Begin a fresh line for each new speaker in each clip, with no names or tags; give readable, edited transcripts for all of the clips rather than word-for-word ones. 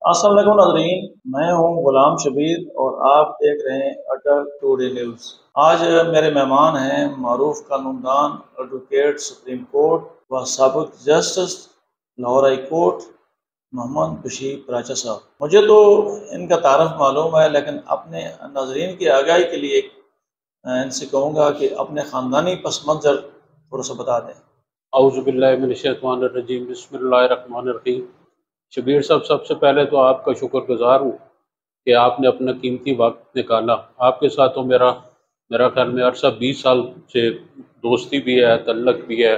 السلام علیکم ناظرین، میں ہوں غلام شبیر اور آپ دیکھ رہے ہیں اٹل ٹوڈے نیوز۔ آج میرے مہمان ہیں معروف قانون دان، ایڈوکیٹ سپریم کورٹ و سابق جسٹس لاہور ہائی کورٹ محمد بشیر پراچا صاحب۔ مجھے تو ان کا تعارف معلوم ہے، لیکن اپنے ناظرین کی آگاہی کے لیے ان سے کہوں گا کہ اپنے خاندانی پس منظر تھوڑا سا بتا دیں۔
اعوذ باللہ من الشیطان الرجیم، بسم اللہ الرحمن الرحیم۔ شبیر صاحب، سب سے پہلے تو آپ کا شکر گزار ہوں کہ آپ نے اپنا قیمتی وقت نکالا۔ آپ کے ساتھ تو میرا خیال میں عرصہ 20 سال سے دوستی بھی ہے، تعلق بھی ہے۔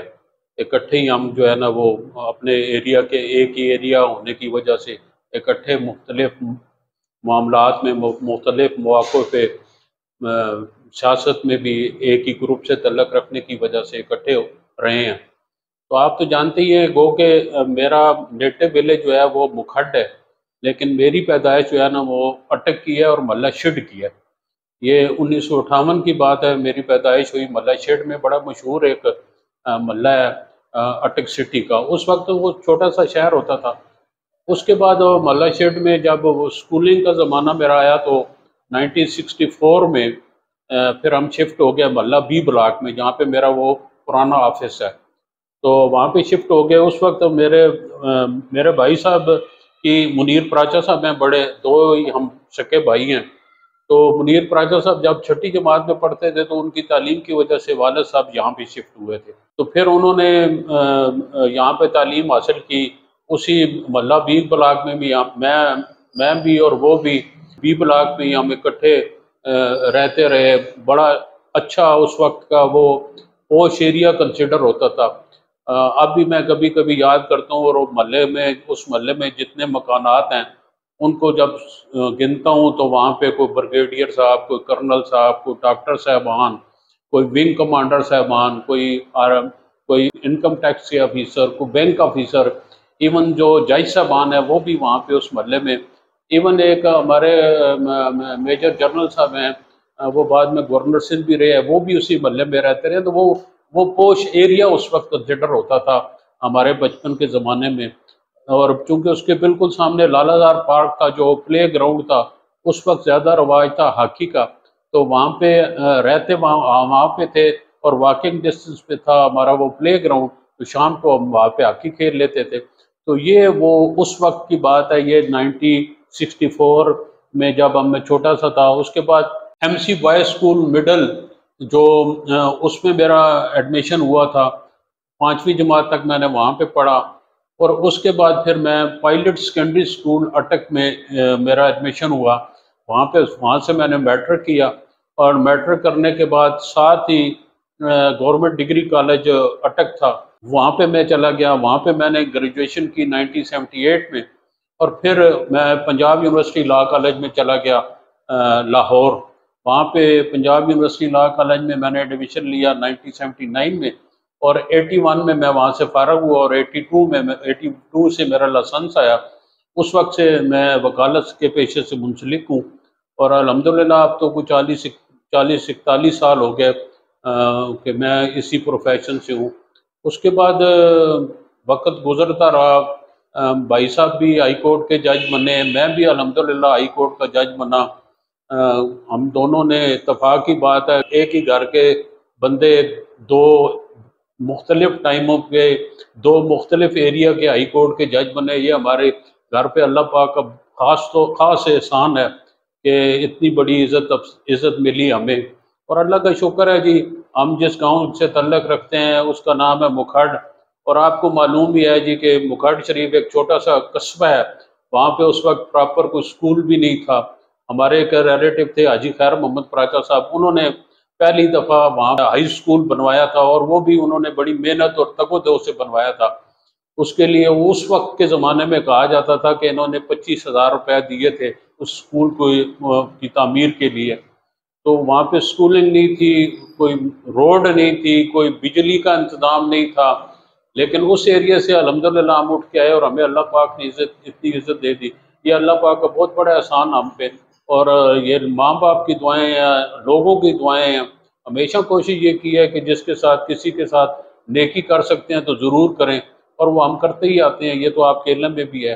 اکٹھے ہی ہم جو ہے نا وہ اپنے ایریا کے ایک ہی ایریا ہونے کی وجہ سے اکٹھے مختلف معاملات میں مختلف مواقع پہ سیاست میں بھی ایک ہی گروپ سے تعلق رکھنے کی وجہ سے اکٹھے رہے ہیں۔ تو آپ تو جانتے ہی ہیں گو کہ میرا نیٹو ولیج جو ہے وہ مکھڈ ہے، لیکن میری پیدائش جو ہے نا وہ اٹک کی ہے اور ملا شڈ کی ہے۔ یہ 1958 کی بات ہے، میری پیدائش ہوئی ملا شڈ میں، بڑا مشہور ایک ملا ہے اٹک سٹی کا۔ اس وقت وہ چھوٹا سا شہر ہوتا تھا۔ اس کے بعد ملا شیڈ میں جب وہ سکولنگ کا زمانہ میرا آیا تو 1964 میں پھر ہم شفٹ ہو گئے ملا بی بلاک میں، جہاں پہ میرا وہ پرانا آفس ہے، تو وہاں پہ شفٹ ہو گئے۔ اس وقت میرے بھائی صاحب کی منیر پراچا صاحب ہیں، بڑے دو ہی ہم سکے بھائی ہیں۔ تو منیر پراچا صاحب جب چھٹی جماعت میں پڑھتے تھے تو ان کی تعلیم کی وجہ سے والد صاحب یہاں پہ شفٹ ہوئے تھے، تو پھر انہوں نے یہاں پہ تعلیم حاصل کی اسی محلہ بی بلاک میں بھی۔ میں بھی اور وہ بھی بی بلاک میں ہی ہم اکٹھے رہتے رہے۔ بڑا اچھا اس وقت کا وہ پوش ایریا کنسیڈر ہوتا تھا۔ اب بھی میں کبھی کبھی یاد کرتا ہوں، اور اس محلے میں جتنے مکانات ہیں ان کو جب گنتا ہوں تو وہاں پہ کوئی بریگیڈیئر صاحب، کوئی کرنل صاحب، کوئی ڈاکٹر صاحبان، کوئی ونگ کمانڈر صاحبان، کوئی انکم ٹیکس کے آفیسر، کوئی بینک آفیسر، ایون جو جج صاحبان ہیں وہ بھی وہاں پہ اس محلے میں۔ ایون ایک ہمارے میجر جنرل صاحب ہیں، وہ بعد میں گورنر سندھ بھی رہے ہیں، وہ بھی اسی محلے میں رہتے رہے۔ تو وہ پوش ایریا اس وقت کنسیڈر ہوتا تھا ہمارے بچپن کے زمانے میں۔ اور چونکہ اس کے بالکل سامنے لالہ زار پارک تھا جو پلے گراؤنڈ تھا، اس وقت زیادہ رواج تھا ہاکی کا، تو وہاں پہ رہتے وہاں پہ تھے، اور واکنگ ڈسٹنس پہ تھا ہمارا وہ پلے گراؤنڈ، تو شام کو ہم وہاں پہ ہاکی کھیل لیتے تھے۔ تو یہ وہ اس وقت کی بات ہے، یہ 1964 میں جب میں چھوٹا سا تھا۔ اس کے بعد M C boys school middle جو اس میں میرا ایڈمیشن ہوا تھا، 5ویں جماعت تک میں نے وہاں پہ پڑھا، اور اس کے بعد پھر میں پائلٹ سیکنڈری اسکول اٹک میں میرا ایڈمیشن ہوا۔ وہاں سے میں نے میٹرک کیا، اور میٹرک کرنے کے بعد ساتھ ہی گورنمنٹ ڈگری کالج اٹک تھا، وہاں پہ میں چلا گیا۔ وہاں پہ میں نے گریجویشن کی 1978 میں، اور پھر میں پنجاب یونیورسٹی لاء کالج میں چلا گیا لاہور۔ وہاں پہ پنجاب یونیورسٹی لاء کالج میں نے ایڈمیشن لیا 1979 میں، اور 81 میں وہاں سے فارغ ہوا، اور 82 سے میرا لائسنس آیا۔ اس وقت سے میں وکالت کے پیشے سے منسلک ہوں، اور الحمدللہ اب تو کچھ 40-41 سال ہو گئے کہ میں اسی پروفیشن سے ہوں۔ اس کے بعد وقت گزرتا رہا، بھائی صاحب بھی ہائی کورٹ کے جج بنے، میں بھی الحمدللہ ہائی کورٹ کا جج بنا۔ ہم دونوں نے اتفاق کی بات ہے، ایک ہی گھر کے بندے، دو مختلف ٹائموں پہ دو مختلف ایریا کے ہائی کورٹ کے جج بنے۔ یہ ہمارے گھر پہ اللہ پاک کا خاص احسان ہے کہ اتنی بڑی عزت ملی ہمیں، اور اللہ کا شکر ہے جی۔ ہم جس گاؤں سے تعلق رکھتے ہیں اس کا نام ہے مکھڈ، اور آپ کو معلوم بھی ہے جی کہ مکھڈ شریف ایک چھوٹا سا قصبہ ہے، وہاں پہ اس وقت پراپر کوئی سکول بھی نہیں تھا۔ ہمارے ایک ریلیٹیو تھے حاجی خیر محمد پراچا صاحب، انہوں نے پہلی دفعہ وہاں ہائی سکول بنوایا تھا، اور وہ بھی انہوں نے بڑی محنت اور تگ و دو سے بنوایا تھا۔ اس کے لیے اس وقت کے زمانے میں کہا جاتا تھا کہ انہوں نے 25,000 روپے دیے تھے اس سکول کی تعمیر کے لیے۔ تو وہاں پہ سکولنگ نہیں تھی، کوئی روڈ نہیں تھی، کوئی بجلی کا انتظام نہیں تھا، لیکن اس ایریا سے الحمدللہ ہم اٹھ کے آئے، اور ہمیں اللہ پاک نے اتنی عزت دے دی۔ یہ اللہ پاک کا بہت بڑا احسان ہم پہ، اور یہ ماں باپ کی دعائیں ہیں، لوگوں کی دعائیں ہیں۔ ہمیشہ کوشش یہ کی ہے کہ جس کے ساتھ کسی کے ساتھ نیکی کر سکتے ہیں تو ضرور کریں، اور وہ ہم کرتے ہی آتے ہیں، یہ تو آپ کے علم میں بھی ہے۔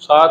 7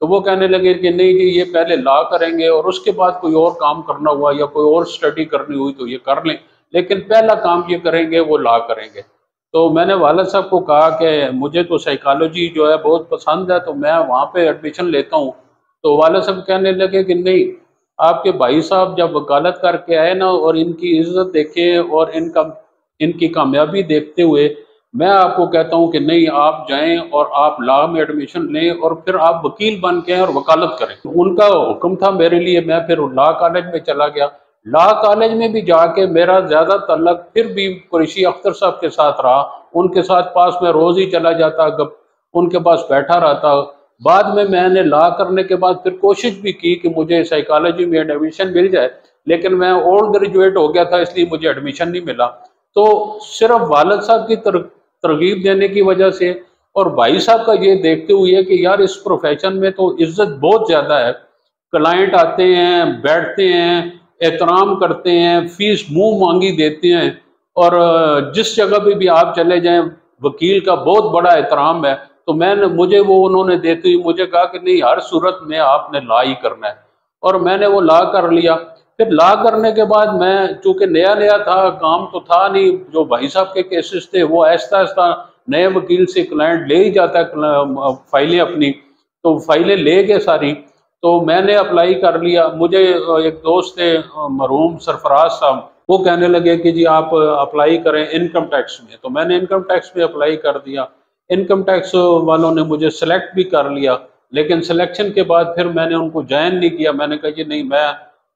تو وہ کہنے لگے کہ نہیں جی یہ پہلے لا کریں گے اور اس کے بعد کوئی اور کام کرنا ہوا یا کوئی اور اسٹڈی کرنی ہوئی تو یہ کر لیں، لیکن پہلا کام یہ کریں گے وہ لا کریں گے۔ تو میں نے والد صاحب کو کہا کہ مجھے تو سائیکالوجی جو ہے بہت پسند ہے، تو میں وہاں پہ ایڈمیشن لیتا ہوں۔ تو والد صاحب کہنے لگے کہ نہیں، آپ کے بھائی صاحب جب وکالت کر کے آئے نا اور ان کی عزت دیکھیں اور ان کی کامیابی دیکھتے ہوئے میں آپ کو کہتا ہوں کہ نہیں، آپ جائیں اور آپ لا میں ایڈمیشن لیں اور پھر آپ وکیل بن کے اور وکالت کریں۔ ان کا حکم تھا میرے لیے، میں پھر لا کالج میں چلا گیا۔ لا کالج میں بھی جا کے میرا زیادہ تعلق پھر بھی قریشی اختر صاحب کے ساتھ رہا، ان کے ساتھ پاس میں روز ہی چلا جاتا، ان کے پاس بیٹھا رہتا۔ بعد میں نے لا کرنے کے بعد پھر کوشش بھی کی کہ مجھے سائیکالوجی میں ایڈمیشن مل جائے، لیکن میں اولڈ گریجویٹ ہو گیا تھا، اس لیے مجھے ایڈمیشن نہیں ملا۔ تو صرف والد صاحب کی ترغیب دینے کی وجہ سے اور بھائی صاحب کا یہ دیکھتے ہوئے کہ یار اس پروفیشن میں تو عزت بہت زیادہ ہے، کلائنٹ آتے ہیں، بیٹھتے ہیں، احترام کرتے ہیں، فیس منہ مانگی دیتے ہیں، اور جس جگہ پہ بھی آپ چلے جائیں وکیل کا بہت بڑا احترام ہے۔ تو مجھے وہ انہوں نے دیتے ہوئے مجھے کہا کہ نہیں، ہر صورت میں آپ نے لا ہی کرنا ہے، اور میں نے وہ لا کر لیا۔ پھر لا کرنے کے بعد میں چونکہ نیا نیا تھا، کام تو تھا نہیں، جو بھائی صاحب کے کیسز تھے وہ آہستہ آہستہ نئے وکیل سے کلائنٹ لے ہی جاتا ہے فائلیں اپنی، تو فائلیں لے کے ساری، تو میں نے اپلائی کر لیا۔ مجھے ایک دوست تھے مرحوم سرفراز صاحب، وہ کہنے لگے کہ جی آپ اپلائی کریں انکم ٹیکس میں، تو میں نے انکم ٹیکس میں اپلائی کر دیا۔ انکم ٹیکس والوں نے مجھے سلیکٹ بھی کر لیا، لیکن سلیکشن کے بعد پھر میں نے ان کو جوائن نہیں کیا۔ میں نے کہا جی نہیں،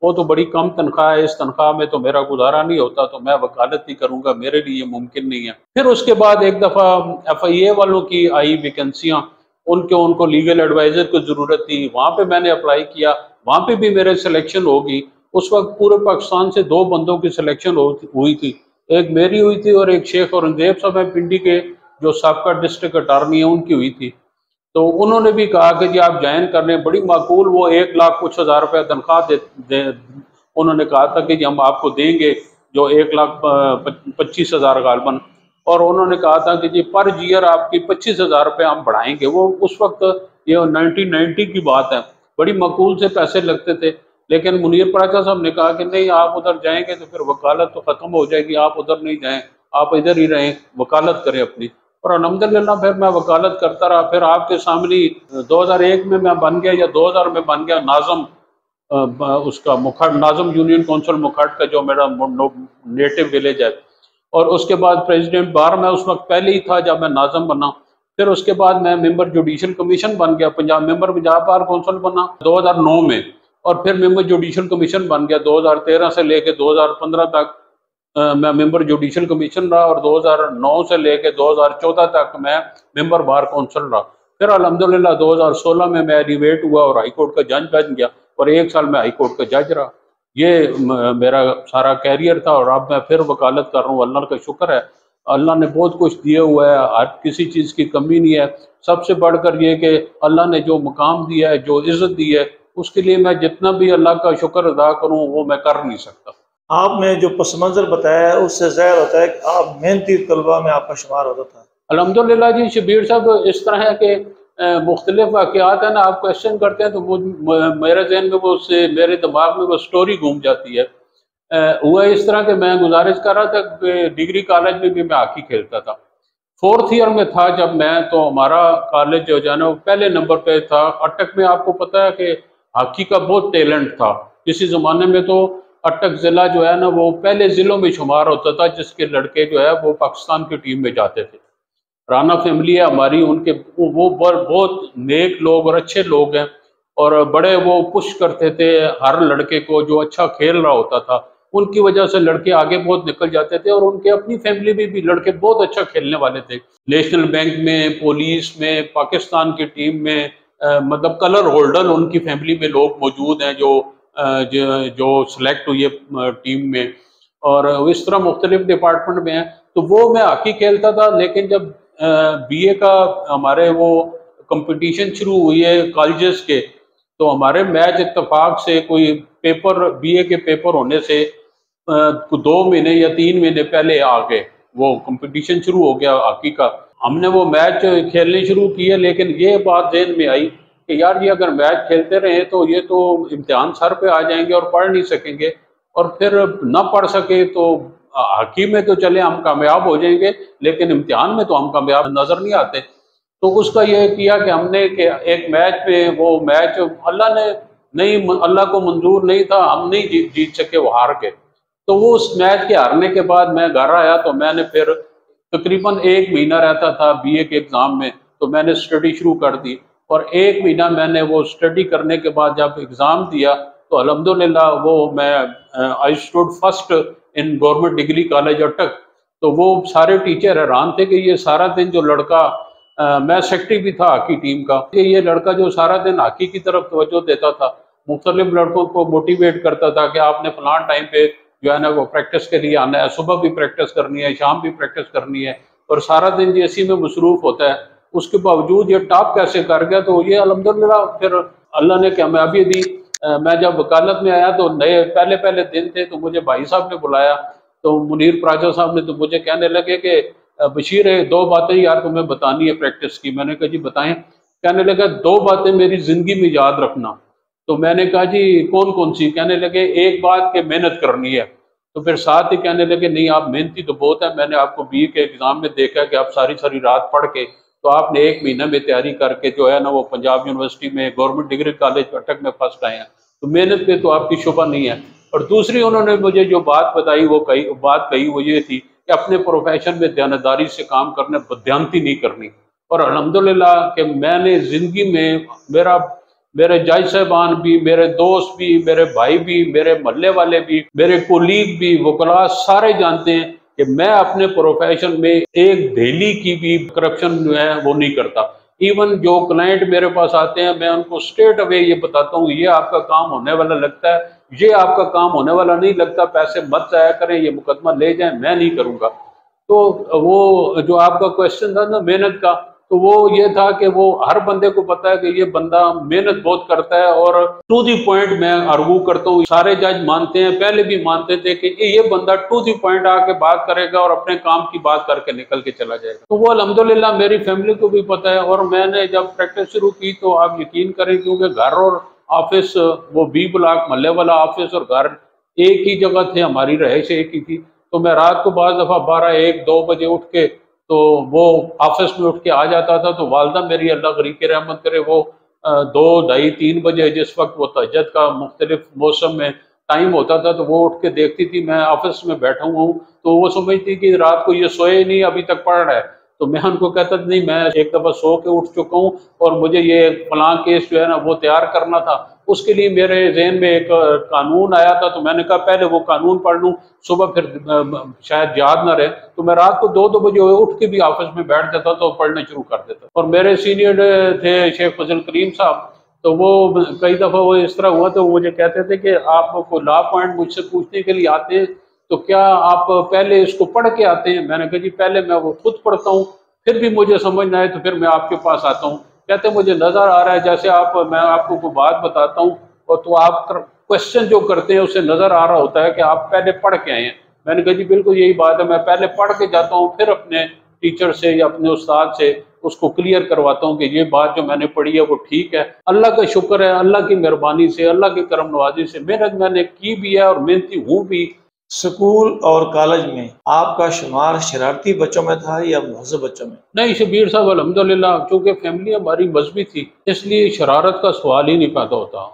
وہ تو بڑی کم تنخواہ ہے، اس تنخواہ میں تو میرا گزارا نہیں ہوتا، تو میں وکالت ہی کروں گا، میرے لیے یہ ممکن نہیں ہے۔ پھر اس کے بعد ایک دفعہ ایف آئی اے والوں کی آئی ویکنسیاں، ان کو لیگل ایڈوائزر کی ضرورت تھی، وہاں پہ میں نے اپلائی کیا، وہاں پہ بھی میرے سلیکشن ہوگی۔ اس وقت پورے پاکستان سے 2 بندوں کی سلیکشن ہوئی تھی، ایک میری ہوئی تھی اور ایک شیخ اورنگزیب صاحب ہیں پنڈی کے جو سابقہ ڈسٹرکٹ اٹارنی ہیں، ان کی ہوئی تھی۔ تو انہوں نے بھی کہا کہ جی آپ جوائن کر لیں، بڑی معقول، وہ 1,00,000 کچھ ہزار روپے تنخواہ انہوں نے کہا تھا کہ جی ہم آپ کو دیں گے، جو 1,25,000 غالباً، اور انہوں نے کہا تھا کہ جی پر ایئر آپ کی 25,000 روپے ہم بڑھائیں گے۔ وہ اس وقت یہ 1990 کی بات ہے، بڑی معقول سے پیسے لگتے تھے، لیکن منیر پراچا صاحب نے کہا کہ نہیں، آپ ادھر جائیں گے تو پھر وکالت تو ختم ہو جائے گی، آپ ادھر نہیں جائیں، آپ ادھر ہی رہیں، وکالت کریں اپنی۔ اور الحمدللہ پھر میں وکالت کرتا رہا۔ پھر آپ کے سامنے 2001 میں بن گیا یا 2000 میں بن گیا ناظم، اس کا مکھٹ، ناظم یونین کونسل مکھٹ کا، جو میرا نیٹو ولیج ہے۔ اور اس کے بعد پریزیڈنٹ بار میں اس وقت پہلے ہی تھا جب میں ناظم بنا۔ پھر اس کے بعد میں ممبر جوڈیشل کمیشن بن گیا، ممبر پنجاب بار کونسل بنا 2009 میں، اور پھر ممبر جوڈیشل کمیشن بن گیا 2013 سے لے کے 2015 تک میں ممبر جوڈیشل کمیشن رہا، اور 2009 سے لے کے 2014 تک میں ممبر بار کونسل رہا۔ پھر الحمدللہ 2016 میں ایلیویٹ ہوا اور ہائی کورٹ کا جج بن گیا، اور 1 سال میں ہائی کورٹ کا جج رہا۔ یہ میرا سارا کیریئر تھا، اور اب میں پھر وکالت کر رہا ہوں۔ اللہ کا شکر ہے، اللہ نے بہت کچھ دیا ہوا ہے، ہر کسی چیز کی کمی نہیں ہے۔ سب سے بڑھ کر یہ کہ اللہ نے جو مقام دیا ہے، جو عزت دی ہے، اس کے لیے میں جتنا بھی اللہ کا شکر ادا کروں وہ میں کر نہیں سکتا۔
آپ نے جو پس منظر بتایا ہے اس سے ظاہر ہوتا ہے کہ آپ محنتی طلباء میں آپ کا شمار ہوتا تھا۔
الحمدللہ جی، شبیر صاحب اس طرح ہے کہ مختلف واقعات ہیں نا، آپ کویشچن کرتے ہیں تو میرے ذہن میں وہ میرے دماغ میں وہ سٹوری گھوم جاتی ہے۔ ہوا اس طرح کہ میں گزارش کر رہا تھا کہ ڈگری کالج میں بھی میں ہاکی کھیلتا تھا۔ 4th ایئر میں تھا جب میں، تو ہمارا کالج جو ہے نا وہ پہلے نمبر پہ تھا اٹک میں۔ آپ کو پتہ ہے کہ ہاکی کا بہت ٹیلنٹ تھا کسی زمانے میں، تو اٹک ضلع جو ہے نا وہ پہلے ضلعوں میں شمار ہوتا تھا جس کے لڑکے جو ہے وہ پاکستان کی ٹیم میں جاتے تھے۔ رانا فیملی ہے ہماری، ان کے وہ بہت نیک لوگ اور اچھے لوگ ہیں، اور بڑے وہ پش کرتے تھے ہر لڑکے کو جو اچھا کھیل رہا ہوتا تھا۔ ان کی وجہ سے لڑکے آگے بہت نکل جاتے تھے، اور ان کے اپنی فیملی میں بھی لڑکے بہت اچھا کھیلنے والے تھے۔ نیشنل بینک میں، پولیس میں، پاکستان کی ٹیم میں، مطلب کلر ہولڈر ان کی فیملی میں لوگ موجود ہیں جو سلیکٹ ہوئی ہے ٹیم میں، اور اس طرح مختلف ڈپارٹمنٹ میں ہیں۔ تو وہ میں ہاکی کھیلتا تھا، لیکن جب بی اے کا ہمارے وہ کمپٹیشن شروع ہوئی ہے کالجز کے، تو ہمارے میچ اتفاق سے کوئی پیپر، بی اے کے پیپر ہونے سے 2 مہینے یا 3 مہینے پہلے آ گئے، وہ کمپٹیشن شروع ہو گیا ہاکی کا۔ ہم نے وہ میچ کھیلنے شروع کیے، لیکن یہ بات ذہن میں آئی کہ یار یہ اگر میچ کھیلتے رہے تو یہ تو امتحان سر پہ آ جائیں گے اور پڑھ نہیں سکیں گے، اور پھر نہ پڑھ سکے تو ہاکی میں تو چلے ہم کامیاب ہو جائیں گے لیکن امتحان میں تو ہم کامیاب نظر نہیں آتے۔ تو اس کا یہ کیا کہ ہم نے کہ ایک میچ پہ، وہ میچ اللہ نے نہیں، اللہ کو منظور نہیں تھا، ہم نہیں جیت سکے، وہ ہار گئے۔ تو وہ اس میچ کے ہارنے کے بعد میں گھر آیا تو میں نے پھر تقریباً 1 مہینہ رہتا تھا بی اے کے ایگزام میں، تو میں نے اسٹڈی شروع کر دی، اور 1 مہینہ میں نے وہ اسٹڈی کرنے کے بعد جب ایگزام دیا تو الحمدللہ وہ میں I stood first in government degree college Attock. تو وہ سارے ٹیچر حیران تھے کہ یہ سارا دن جو لڑکا، میں سیکٹری بھی تھا ہاکی ٹیم کا، کہ یہ لڑکا جو سارا دن ہاکی کی طرف توجہ دیتا تھا، مختلف لڑکوں کو موٹیویٹ کرتا تھا کہ آپ نے فلاں ٹائم پہ جو ہے نا وہ پریکٹس کے لیے آنا ہے، صبح بھی پریکٹس کرنی ہے، شام بھی پریکٹس کرنی ہے، اور سارا دن یہ اسی میں مصروف ہوتا ہے، اس کے باوجود یہ ٹاپ کیسے کر گیا؟ تو یہ الحمدللہ پھر اللہ نے کامیابی دی۔ میں جب وکالت میں آیا تو نئے پہلے دن تھے، تو مجھے بھائی صاحب نے بلایا، تو منیر پراجا صاحب نے تو مجھے کہنے لگے کہ بشیر 2 باتیں یار تمہیں بتانی ہے پریکٹس کی۔ میں نے کہا جی بتائیں۔ کہنے لگا 2 باتیں میری زندگی میں یاد رکھنا۔ تو میں نے کہا جی کون کون سی؟ کہنے لگے ایک بات کہ محنت کرنی ہے۔ تو پھر ساتھ ہی کہنے لگے نہیں آپ محنتی تو بہت ہے، میں نے آپ کو بی اے کے ایگزام میں دیکھا کہ آپ ساری رات پڑھ کے، تو آپ نے 1 مہینہ میں تیاری کر کے جو ہے نا وہ پنجاب یونیورسٹی میں گورنمنٹ ڈگری کالج اٹک میں فرسٹ آئے ہیں، تو محنت پہ تو آپ کی شبہ نہیں ہے۔ اور دوسری انہوں نے مجھے جو بات بتائی، وہ بات کہی وہ یہ تھی کہ اپنے پروفیشن میں دیانتداری سے کام کرنے، بددیانتی نہیں کرنی۔ اور الحمدللہ کہ میں نے زندگی میں میرے جج صاحبان بھی، میرے دوست بھی، میرے بھائی بھی، میرے محلے والے بھی، میرے کولیگ بھی، وکلاء سارے جانتے ہیں کہ میں اپنے پروفیشن میں ایک دہلی کی بھی کرپشن جو ہے وہ نہیں کرتا۔ ایون جو کلائنٹ میرے پاس آتے ہیں میں ان کو اسٹریٹ اوے یہ بتاتا ہوں یہ آپ کا کام ہونے والا لگتا ہے، یہ آپ کا کام ہونے والا نہیں لگتا، پیسے مت ضائع کریں، یہ مقدمہ لے جائیں، میں نہیں کروں گا۔ تو وہ جو آپ کا کوشچن تھا نا محنت کا، تو وہ یہ تھا کہ وہ ہر بندے کو پتا ہے کہ یہ بندہ محنت بہت کرتا ہے، اور ٹو دی پوائنٹ میں آرگو کرتا ہوں، سارے جج مانتے ہیں، پہلے بھی مانتے تھے کہ یہ بندہ ٹو دی پوائنٹ آ کے بات کرے گا اور اپنے کام کی بات کر کے نکل کے چلا جائے گا۔ تو وہ الحمدللہ میری فیملی کو بھی پتا ہے، اور میں نے جب پریکٹس شروع کی تو آپ یقین کریں کیونکہ گھر اور آفس، وہ بی بلاک محلے والا آفس اور گھر ایک ہی جگہ تھے، ہماری رہائش ایک ہی تھی، تو میں رات کو بعض دفعہ 12، 1، 2 بجے اٹھ کے تو وہ آفس میں اٹھ کے آ جاتا تھا، تو والدہ میری اللہ غریق کی رحمت کرے وہ 2، 2:30، 3 بجے جس وقت وہ تہجد کا مختلف موسم میں ٹائم ہوتا تھا تو وہ اٹھ کے دیکھتی تھی میں آفس میں بیٹھا ہوا ہوں، تو وہ سمجھتی کہ رات کو یہ سوئے نہیں، ابھی تک پڑھ رہا ہے۔ تو میں ان کو کہتا نہیں، میں ایک دفعہ سو کے اٹھ چکا ہوں اور مجھے یہ فلاں کیس جو ہے نا وہ تیار کرنا تھا، اس کے لیے میرے ذہن میں ایک قانون آیا تھا، تو میں نے کہا پہلے وہ قانون پڑھ لوں، صبح پھر شاید یاد نہ رہے، تو میں رات کو 2 بجے اٹھ کے بھی آفس میں بیٹھ جاتا تو پڑھنا شروع کر دیتا۔ اور میرے سینئر تھے شیخ فضل کریم صاحب، تو وہ کئی دفعہ وہ اس طرح ہوا تو وہ مجھے کہتے تھے کہ آپ کو لا پوائنٹ مجھ سے پوچھنے کے لیے آتے ہیں تو کیا آپ پہلے اس کو پڑھ کے آتے ہیں؟ میں نے کہا جی پہلے میں وہ خود پڑھتا ہوں، پھر بھی مجھے سمجھ نہ آئے تو پھر میں آپ کے پاس آتا ہوں۔ کہتے مجھے نظر آ رہا ہے جیسے میں آپ کو کوئی بات بتاتا ہوں اور تو آپ کوشچن جو کرتے ہیں اسے نظر آ رہا ہوتا ہے کہ آپ پہلے پڑھ کے آئے ہیں۔ میں نے کہا جی بالکل یہی بات ہے، میں پہلے پڑھ کے جاتا ہوں، پھر اپنے ٹیچر سے یا اپنے استاد سے اس کو کلیئر کرواتا ہوں کہ یہ بات جو میں نے پڑھی ہے وہ ٹھیک ہے۔ اللہ کا شکر ہے، اللہ کی مہربانی سے، اللہ کی کرم نوازی سے محنت میں نے کی بھی ہے اور محنتی ہوں بھی۔
سکول اور کالج میں آپ کا شمار شرارتی بچوں میں تھا یا مہذب بچوں میں؟
نہیں شبیر صاحب الحمدللہ چونکہ فیملی ہماری مذہبی تھی اس لیے شرارت کا سوال ہی نہیں پیدا ہوتا۔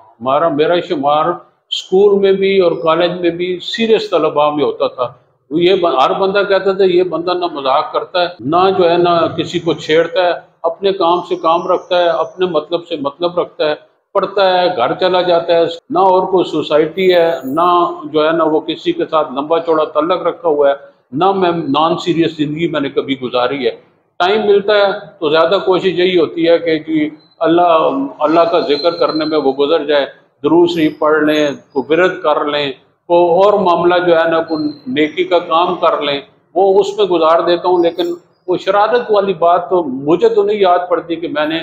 میرا شمار اسکول میں بھی اور کالج میں بھی سیریس طلباء میں ہوتا تھا۔ یہ ہر بندہ کہتا تھا یہ بندہ نہ مذاق کرتا ہے، نہ جو ہے نہ کسی کو چھیڑتا ہے، اپنے کام سے کام رکھتا ہے، اپنے مطلب سے مطلب رکھتا ہے، پڑھتا ہے، گھر چلا جاتا ہے، نہ اور کوئی سوسائٹی ہے، نہ جو ہے نا وہ کسی کے ساتھ لمبا چوڑا تعلق رکھا ہوا ہے، نہ میں نان سیریس زندگی میں نے کبھی گزاری ہے۔ ٹائم ملتا ہے تو زیادہ کوشش یہی ہوتی ہے کہ جی اللہ کا ذکر کرنے میں وہ گزر جائے، درود شریف پڑھ لیں، کو ورد کر لیں، کو اور معاملہ جو ہے نا کوئی نیکی کا کام کر لیں، وہ اس میں گزار دیتا ہوں۔ لیکن وہ شرارت والی بات تو مجھے تو نہیں یاد پڑتی کہ میں نے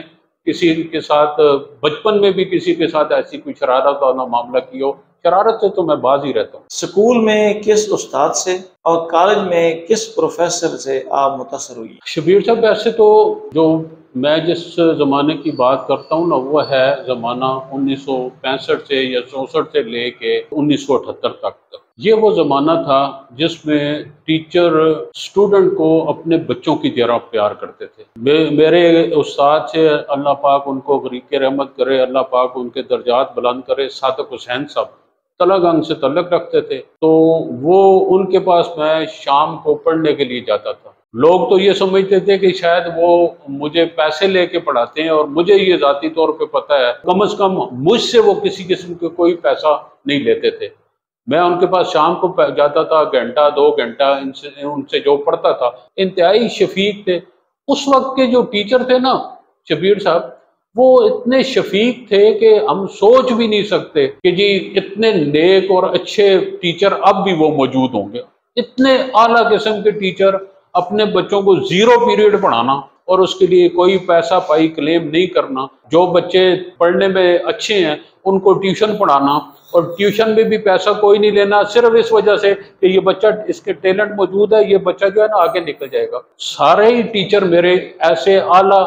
کسی کے ساتھ بچپن میں بھی کسی کے ساتھ ایسی کوئی شرارت والا معاملہ کی ہو۔ شرارت سے تو میں باز ہی رہتا ہوں۔
سکول میں کس استاد سے اور کالج میں کس پروفیسر سے آپ متاثر ہوئی؟
شبیر صاحب ایسے تو جو میں جس زمانے کی بات کرتا ہوں نا وہ ہے زمانہ 1965 سے یا 64 سے لے کے 1978 تک۔ یہ وہ زمانہ تھا جس میں ٹیچر اسٹوڈنٹ کو اپنے بچوں کی طرح پیار کرتے تھے۔ میرے استاد سے اللہ پاک ان کو غریق رحمت کرے، اللہ پاک ان کے درجات بلند کرے، صادق حسین صاحب تلہ گنگ سے تعلق رکھتے تھے، تو وہ ان کے پاس میں شام کو پڑھنے کے لیے جاتا تھا۔ لوگ تو یہ سمجھتے تھے کہ شاید وہ مجھے پیسے لے کے پڑھاتے ہیں، اور مجھے یہ ذاتی طور پہ پتہ ہے کم از کم مجھ سے وہ کسی قسم کے کوئی پیسہ نہیں لیتے تھے۔ میں ان کے پاس شام کو جاتا تھا، گھنٹہ 2 گھنٹہ ان سے جو پڑھتا تھا، انتہائی شفیق تھے۔ اس وقت کے جو ٹیچر تھے نا شبیر صاحب، وہ اتنے شفیق تھے کہ ہم سوچ بھی نہیں سکتے کہ جی اتنے نیک اور اچھے ٹیچر اب بھی وہ موجود ہوں گے۔ اتنے اعلیٰ قسم کے ٹیچر، اپنے بچوں کو 0 پیریڈ پڑھانا اور اس کے لیے کوئی پیسہ پائی کلیم نہیں کرنا، جو بچے پڑھنے میں اچھے ہیں ان کو ٹیوشن پڑھانا، اور ٹیوشن میں بھی پیسہ کوئی نہیں لینا، صرف اس وجہ سے کہ یہ بچہ اس کے ٹیلنٹ موجود ہے، یہ بچہ جو ہے نا آگے نکل جائے گا۔ سارے ہی ٹیچر میرے ایسے اعلیٰ،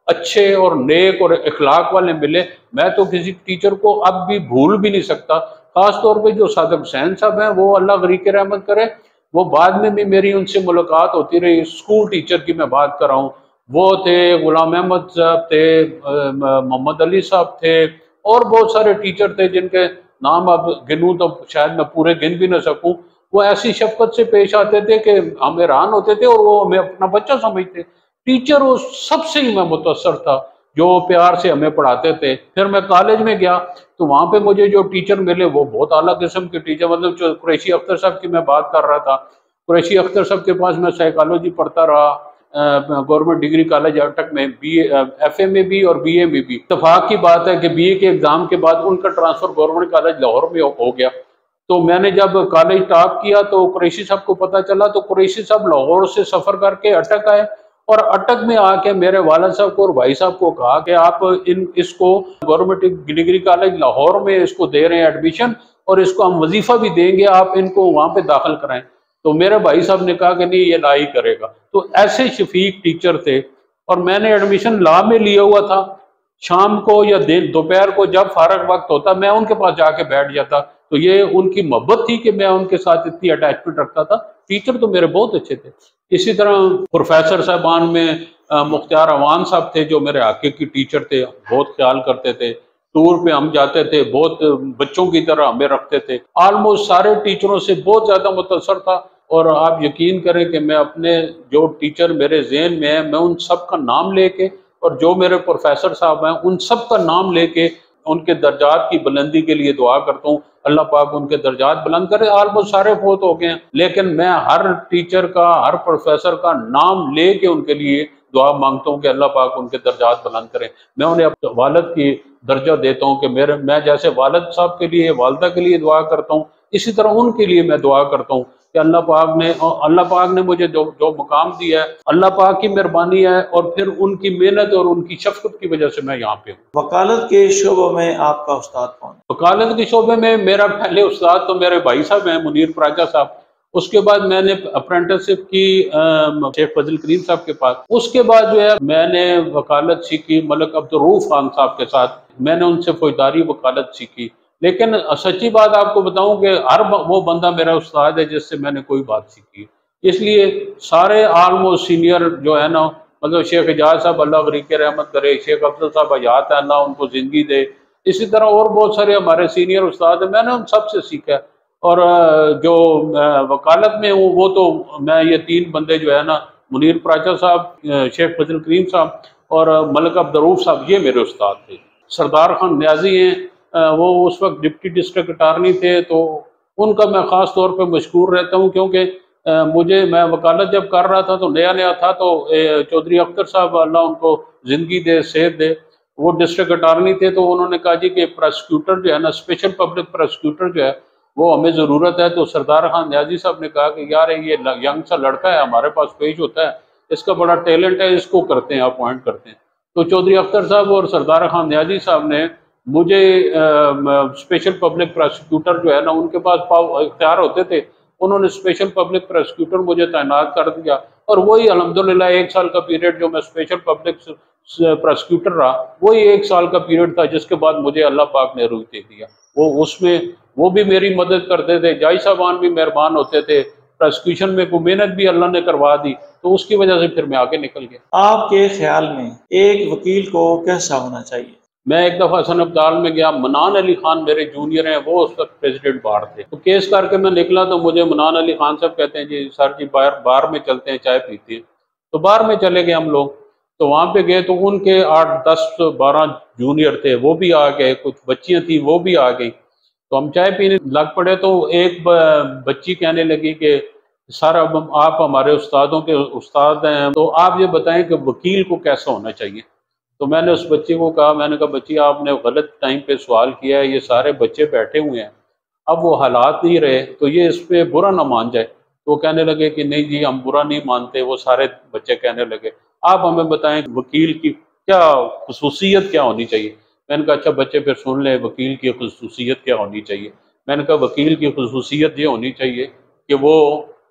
اچھے اور نیک اور اخلاق والے ملے، میں تو کسی ٹیچر کو اب بھی بھول بھی نہیں سکتا۔ خاص طور پہ جو صادق حسین صاحب ہیں، وہ اللہ غریق رحمت کرے، وہ بعد میں بھی میری ان سے ملاقات ہوتی رہی۔ اسکول ٹیچر کی میں بات کر رہا ہوں، وہ تھے غلام احمد صاحب تھے، محمد علی صاحب تھے، اور بہت سارے ٹیچر تھے جن کے نام اب گنوں تو شاید میں پورے گن بھی نہ سکوں۔ وہ ایسی شفقت سے پیش آتے تھے کہ ہم حیران ہوتے تھے، اور وہ ہمیں اپنا بچہ سمجھتے۔ ٹیچر وہ سب سے ہی میں متاثر تھا جو پیار سے ہمیں پڑھاتے تھے۔ پھر میں کالج میں گیا تو وہاں پہ مجھے جو ٹیچر ملے وہ بہت اعلیٰ قسم کے ٹیچر، مطلب جو قریشی اختر صاحب کی میں بات کر رہا تھا، قریشی اختر صاحب کے پاس میں سائیکالوجی پڑھتا رہا گورنمنٹ ڈگری کالج اٹک میں، ایف اے میں بھی اور بی اے میں بھی۔ اتفاق کی بات ہے کہ بی اے کے ایگزام کے بعد ان کا ٹرانسفر گورنمنٹ کالج لاہور میں ہو گیا۔ تو میں نے جب کالج ٹاپ کیا تو قریشی صاحب کو پتہ چلا، تو قریشی صاحب لاہور سے سفر کر کے اٹک آئے، اور اٹک میں آ کے میرے والد صاحب کو اور بھائی صاحب کو کہا کہ آپ اس کو گورنمنٹ ڈگری کالج لاہور میں اس کو دے رہے ہیں ایڈمیشن، اور اس کو ہم وظیفہ بھی دیں گے، آپ ان کو وہاں پہ داخل کرائیں۔ تو میرے بھائی صاحب نے کہا کہ نہیں، یہ لا ہی کرے گا۔ تو ایسے شفیق ٹیچر تھے، اور میں نے ایڈمیشن لا میں لیا ہوا تھا۔ شام کو یا دوپہر کو جب فارغ وقت ہوتا میں ان کے پاس جا کے بیٹھ جاتا۔ تو یہ ان کی محبت تھی کہ میں ان کے ساتھ اتنی اٹیچمنٹ رکھتا تھا۔ ٹیچر تو میرے بہت اچھے تھے۔ اسی طرح پروفیسر صاحبان میں مختار اوان صاحب تھے جو میرے حقیقی ٹیچر تھے، بہت خیال کرتے تھے۔ ٹور پہ ہم جاتے تھے، بہت بچوں کی طرح ہمیں رکھتے تھے۔ آلموسٹ سارے ٹیچروں سے بہت زیادہ متاثر تھا، اور آپ یقین کریں کہ میں اپنے جو ٹیچر میرے ذہن میں ہیں، میں ان سب کا نام لے کے، اور جو میرے پروفیسر صاحب ہیں ان سب کا نام لے کے ان کے درجات کی بلندی کے لیے دعا کرتا ہوں، اللہ پاک ان کے درجات بلند کرے۔ آلموسٹ سارے فوت ہو گئے ہیں، لیکن میں ہر ٹیچر کا، ہر پروفیسر کا نام لے کے ان کے لیے دعا مانگتا ہوں کہ اللہ پاک ان کے درجات بلند کرے۔ میں انہیں اپنے والد کی درجہ دیتا ہوں کہ میں جیسے والد صاحب کے لیے، والدہ کے لیے دعا کرتا ہوں، اسی طرح ان کے لیے میں دعا کرتا ہوں کہ اللہ پاک نے مجھے جو مقام دیا ہے، اللہ پاک کی مہربانی ہے، اور پھر ان کی محنت اور ان کی شفقت کی وجہ سے میں یہاں پہ ہوں۔
وکالت کے شعبوں میں آپ کا استاد کون ہے؟
وکالت کے شعبے میں میرا پہلے استاد تو میرے بھائی صاحب ہیں، منیر پراجا صاحب۔ اس کے بعد میں نے اپرینٹسشپ کی شیخ فضل کریم صاحب کے پاس۔ اس کے بعد جو ہے میں نے وکالت سیکھی ملک عبدالرؤوف خان صاحب کے ساتھ، میں نے ان سے فوجداری وکالت سیکھی۔ لیکن سچی بات آپ کو بتاؤں کہ ہر وہ بندہ میرا استاد ہے جس سے میں نے کوئی بات سیکھی، اس لیے سارے آلموسٹ سینئر جو ہے نا، مطلب شیخ اعجاز صاحب اللہ غریق رحمت کرے، شیخ افضل صاحب حیات ہے، اللہ ان کو زندگی دے، اسی طرح اور بہت سارے ہمارے سینئر استاد ہیں، میں نے ان سب سے سیکھا ہے۔ اور جو وکالت میں ہوں وہ تو میں یہ 3 بندے جو ہے نا، منیر پراچا صاحب، شیخ فضل کریم صاحب اور ملک عبدالرؤوف صاحب، یہ میرے استاد تھے۔ سردار خان نیازی ہیں، وہ اس وقت ڈپٹی ڈسٹرکٹ اٹارنی تھے، تو ان کا میں خاص طور پہ مشکور رہتا ہوں، کیونکہ میں وکالت جب کر رہا تھا تو نیا تھا، تو چودھری اختر صاحب اللہ ان کو زندگی دے، صحت دے، وہ ڈسٹرکٹ اٹارنی تھے، تو انہوں نے کہا جی کہ پراسیکیوٹر جو ہے نا، اسپیشل پبلک پراسیکیوٹر جو ہے وہ ہمیں ضرورت ہے۔ تو سردار خان نیازی صاحب نے کہا کہ یار یہ ینگ سا لڑکا ہے ہمارے پاس پیش ہوتا ہے، اس کا بڑا ٹیلنٹ ہے، اس کو کرتے ہیں، اپوائنٹ کرتے ہیں۔ تو چودھری اختر صاحب اور سردار خان نیازی صاحب نے مجھے اسپیشل پبلک پراسیکیوٹر جو ہے نا، ان کے پاس اختیار ہوتے تھے، انہوں نے اسپیشل پبلک پراسیکیوٹر مجھے تعینات کر دیا، اور وہی الحمدللہ 1 سال کا پیریڈ جو میں اسپیشل پبلک پروسیکیوٹر رہا، وہی 1 سال کا پیریڈ تھا جس کے بعد مجھے اللہ پاک نے روح دے دیا۔ اس میں وہ بھی میری مدد کرتے تھے، جائی صاحبان بھی مہربان ہوتے تھے، پروسیکیوشن میں کوئی محنت بھی اللہ نے کروا دی، تو اس کی وجہ سے پھر میں آگے نکل گیا۔
آپ کے خیال میں ایک وکیل کو کیسا ہونا چاہیے؟
میں ایک دفعہ حسن ابدال میں گیا، منان علی خان میرے جونیئر ہیں، وہ اس وقت پریزیڈنٹ بار تھے، تو کیس کر کے میں نکلا تو مجھے منان علی خان صاحب کہتے ہیں جی سر جی بار میں چلتے ہیں، چائے پیتے ہیں۔ تو بار میں چلے گئے ہم لوگ، تو وہاں پہ گئے تو ان کے 8 10 12 جونیئر تھے، وہ بھی آ گئے، کچھ بچیاں تھیں وہ بھی آ گئی، تو ہم چائے پینے لگ پڑے تو ایک بچی کہنے لگی کہ سر اب آپ ہمارے استادوں کے استاد ہیں، تو آپ یہ بتائیں کہ وکیل کو کیسا ہونا چاہیے۔ تو میں نے اس بچی کو کہا، میں نے کہا بچی آپ نے غلط ٹائم پہ سوال کیا ہے، یہ سارے بچے بیٹھے ہوئے ہیں، اب وہ حالات نہیں رہے تو یہ اس پہ برا نہ مان جائے۔ تو وہ کہنے لگے کہ نہیں جی ہم برا نہیں مانتے، وہ سارے بچے کہنے لگے آپ ہمیں بتائیں وکیل کی کیا خصوصیت کیا ہونی چاہیے۔ میں نے کہا اچھا بچے پھر سن لیں وکیل کی خصوصیت کیا ہونی چاہیے۔ میں نے کہا وکیل کی خصوصیت یہ ہونی چاہیے کہ وہ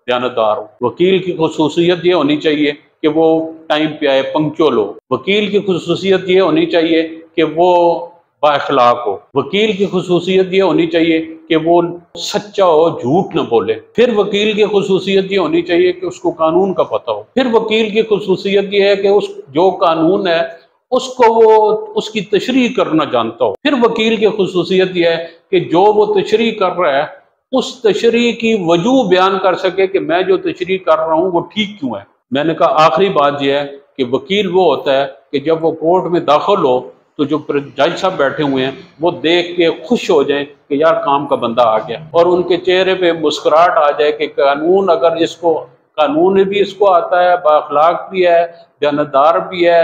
دیانتدار ہو، وکیل کی خصوصیت یہ ہونی چاہیے کہ وہ ٹائم پہ آئے، پنکچوئل ہو، وکیل کی خصوصیت یہ ہونی چاہیے کہ وہ با اخلاق ہو، وکیل کی خصوصیت یہ ہونی چاہیے کہ وہ سچا ہو، جھوٹ نہ بولے، پھر وکیل کی خصوصیت یہ ہونی چاہیے کہ اس کو قانون کا پتہ ہو، پھر وکیل کی خصوصیت یہ ہے کہ اس جو قانون ہے اس کو وہ اس کی تشریح کرنا جانتا ہو، پھر وکیل کی خصوصیت یہ ہے کہ جو وہ تشریح کر رہا ہے اس تشریح کی وجوہ بیان کر سکے کہ میں جو تشریح کر رہا ہوں وہ ٹھیک کیوں ہے۔ میں نے کہا آخری بات یہ ہے کہ وکیل وہ ہوتا ہے کہ جب وہ کورٹ میں داخل ہو تو جو جج صاحب بیٹھے ہوئے ہیں وہ دیکھ کے خوش ہو جائیں کہ یار کام کا بندہ آ گیا، اور ان کے چہرے پہ مسکراہٹ آ جائے کہ قانون اگر اس کو قانون بھی اس کو آتا ہے، با اخلاق بھی ہے، دیانتدار بھی ہے،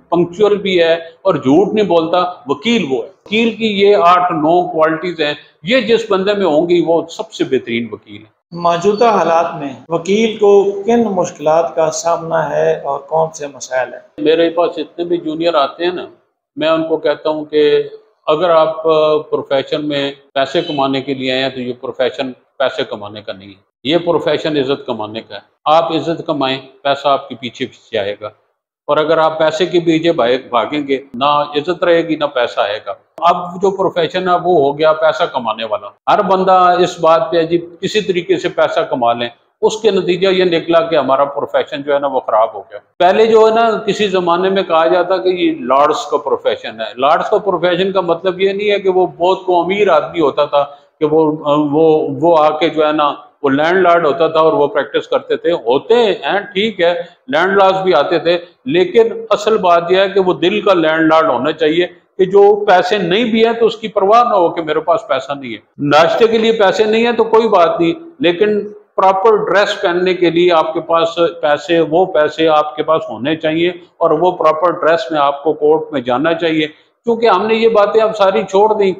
پنکچوئل بھی ہے اور جھوٹ نہیں بولتا، وکیل وہ ہے۔ وکیل کی یہ 8 9 کوالٹیز ہیں، یہ جس بندے میں ہوں گی وہ سب سے بہترین وکیل ہے۔
موجودہ حالات میں وکیل کو کن مشکلات کا سامنا ہے اور کون سے مسائل ہیں؟
میرے پاس اتنے بھی جونیئر آتے ہیں نا، میں ان کو کہتا ہوں کہ اگر آپ پروفیشن میں پیسے کمانے کے لیے آئے ہیں تو یہ پروفیشن پیسے کمانے کا نہیں ہے، یہ پروفیشن عزت کمانے کا ہے۔ آپ عزت کمائیں، پیسہ آپ کے پیچھے پیچھے آئے گا، اور اگر آپ پیسے کے پیچھے بھاگیں گے نہ عزت رہے گی نہ پیسہ آئے گا۔ اب جو پروفیشن ہے وہ ہو گیا پیسہ کمانے والا، ہر بندہ اس بات پہ جی کسی طریقے سے پیسہ کما لیں، اس کے نتیجہ یہ نکلا کہ ہمارا پروفیشن جو ہے نا وہ خراب ہو گیا۔ پہلے جو ہے نا کسی زمانے میں کہا جاتا کہ یہ لارڈس کا پروفیشن ہے، لارڈس کا پروفیشن کا مطلب یہ نہیں ہے کہ وہ بہت کو امیر آدمی ہوتا تھا کہ وہ آ کے جو ہے نا وہ لینڈ لارڈ ہوتا تھا اور وہ پریکٹس کرتے تھے، ہوتے ہیں ٹھیک ہے، لینڈ لارڈز بھی آتے تھے، لیکن اصل بات یہ ہے کہ وہ دل کا لینڈ لارڈ ہونا چاہیے کہ جو پیسے نہیں بھی ہیں تو اس کی پرواہ نہ ہو کہ میرے پاس پیسہ نہیں ہے، ناشتے کے لیے پیسے نہیں ہیں تو کوئی بات نہیں، لیکن پراپر ڈریس پہننے کے لیے آپ کے پاس پیسے آپ کے پاس ہونے چاہیے، اور وہ پراپر ڈریس میں آپ کو کورٹ میں جانا چاہیے۔ کیونکہ ہم نے یہ باتیں اب ساری چھوڑ دیں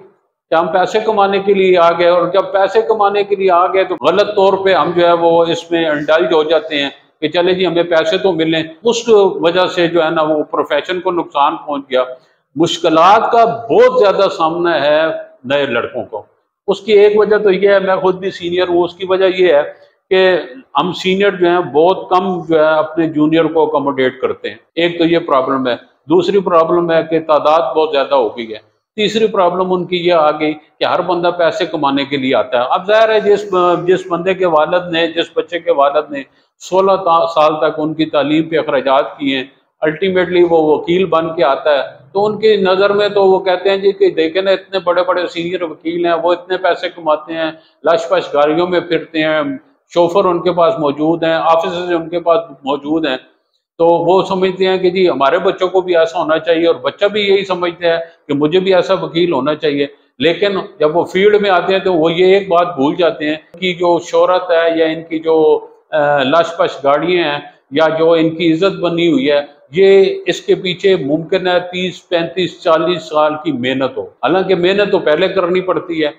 کہ ہم پیسے کمانے کے لیے آ گئے، اور جب پیسے کمانے کے لیے آ گئے تو غلط طور پہ ہم جو ہے وہ اس میں انڈلج ہو جاتے ہیں کہ چلے جی ہمیں پیسے تو ملیں، اس وجہ سے جو ہے نا وہ پروفیشن کو نقصان پہنچ گیا۔ مشکلات کا بہت زیادہ سامنا ہے نئے لڑکوں کو، اس کی ایک وجہ تو یہ ہے، میں خود بھی سینئر ہوں، اس کی وجہ یہ ہے کہ ہم سینئر جو ہیں بہت کم جو ہے اپنے جونیئر کو اکوموڈیٹ کرتے ہیں، ایک تو یہ پرابلم ہے۔ دوسری پرابلم ہے کہ تعداد بہت زیادہ ہو گئی ہے۔ تیسری پرابلم ان کی یہ آ گئی کہ ہر بندہ پیسے کمانے کے لیے آتا ہے۔ اب ظاہر ہے جس بندے کے والد نے، جس بچے کے والد نے 16 سال تک ان کی تعلیم پہ اخراجات کیے ہیں، الٹیمیٹلی وہ وکیل بن کے آتا ہے، تو ان کی نظر میں تو وہ کہتے ہیں جی کہ دیکھیں نا اتنے بڑے بڑے سینئر وکیل ہیں، وہ اتنے پیسے کماتے ہیں، لش پش گاڑیوں میں پھرتے ہیں، شوفر ان کے پاس موجود ہیں، آفیسرز ان کے پاس موجود ہیں، تو وہ سمجھتے ہیں کہ جی ہمارے بچوں کو بھی ایسا ہونا چاہیے، اور بچہ بھی یہی سمجھتے ہیں کہ مجھے بھی ایسا وکیل ہونا چاہیے۔ لیکن جب وہ فیلڈ میں آتے ہیں تو وہ یہ ایک بات بھول جاتے ہیں کہ جو شہرت ہے یا ان کی جو لش پش گاڑیاں ہیں یا جو ان کی عزت بنی ہوئی ہے، یہ اس کے پیچھے ممکن ہے 30 35 40 سال کی محنت ہو، حالانکہ محنت تو پہلے کرنی پڑتی ہے۔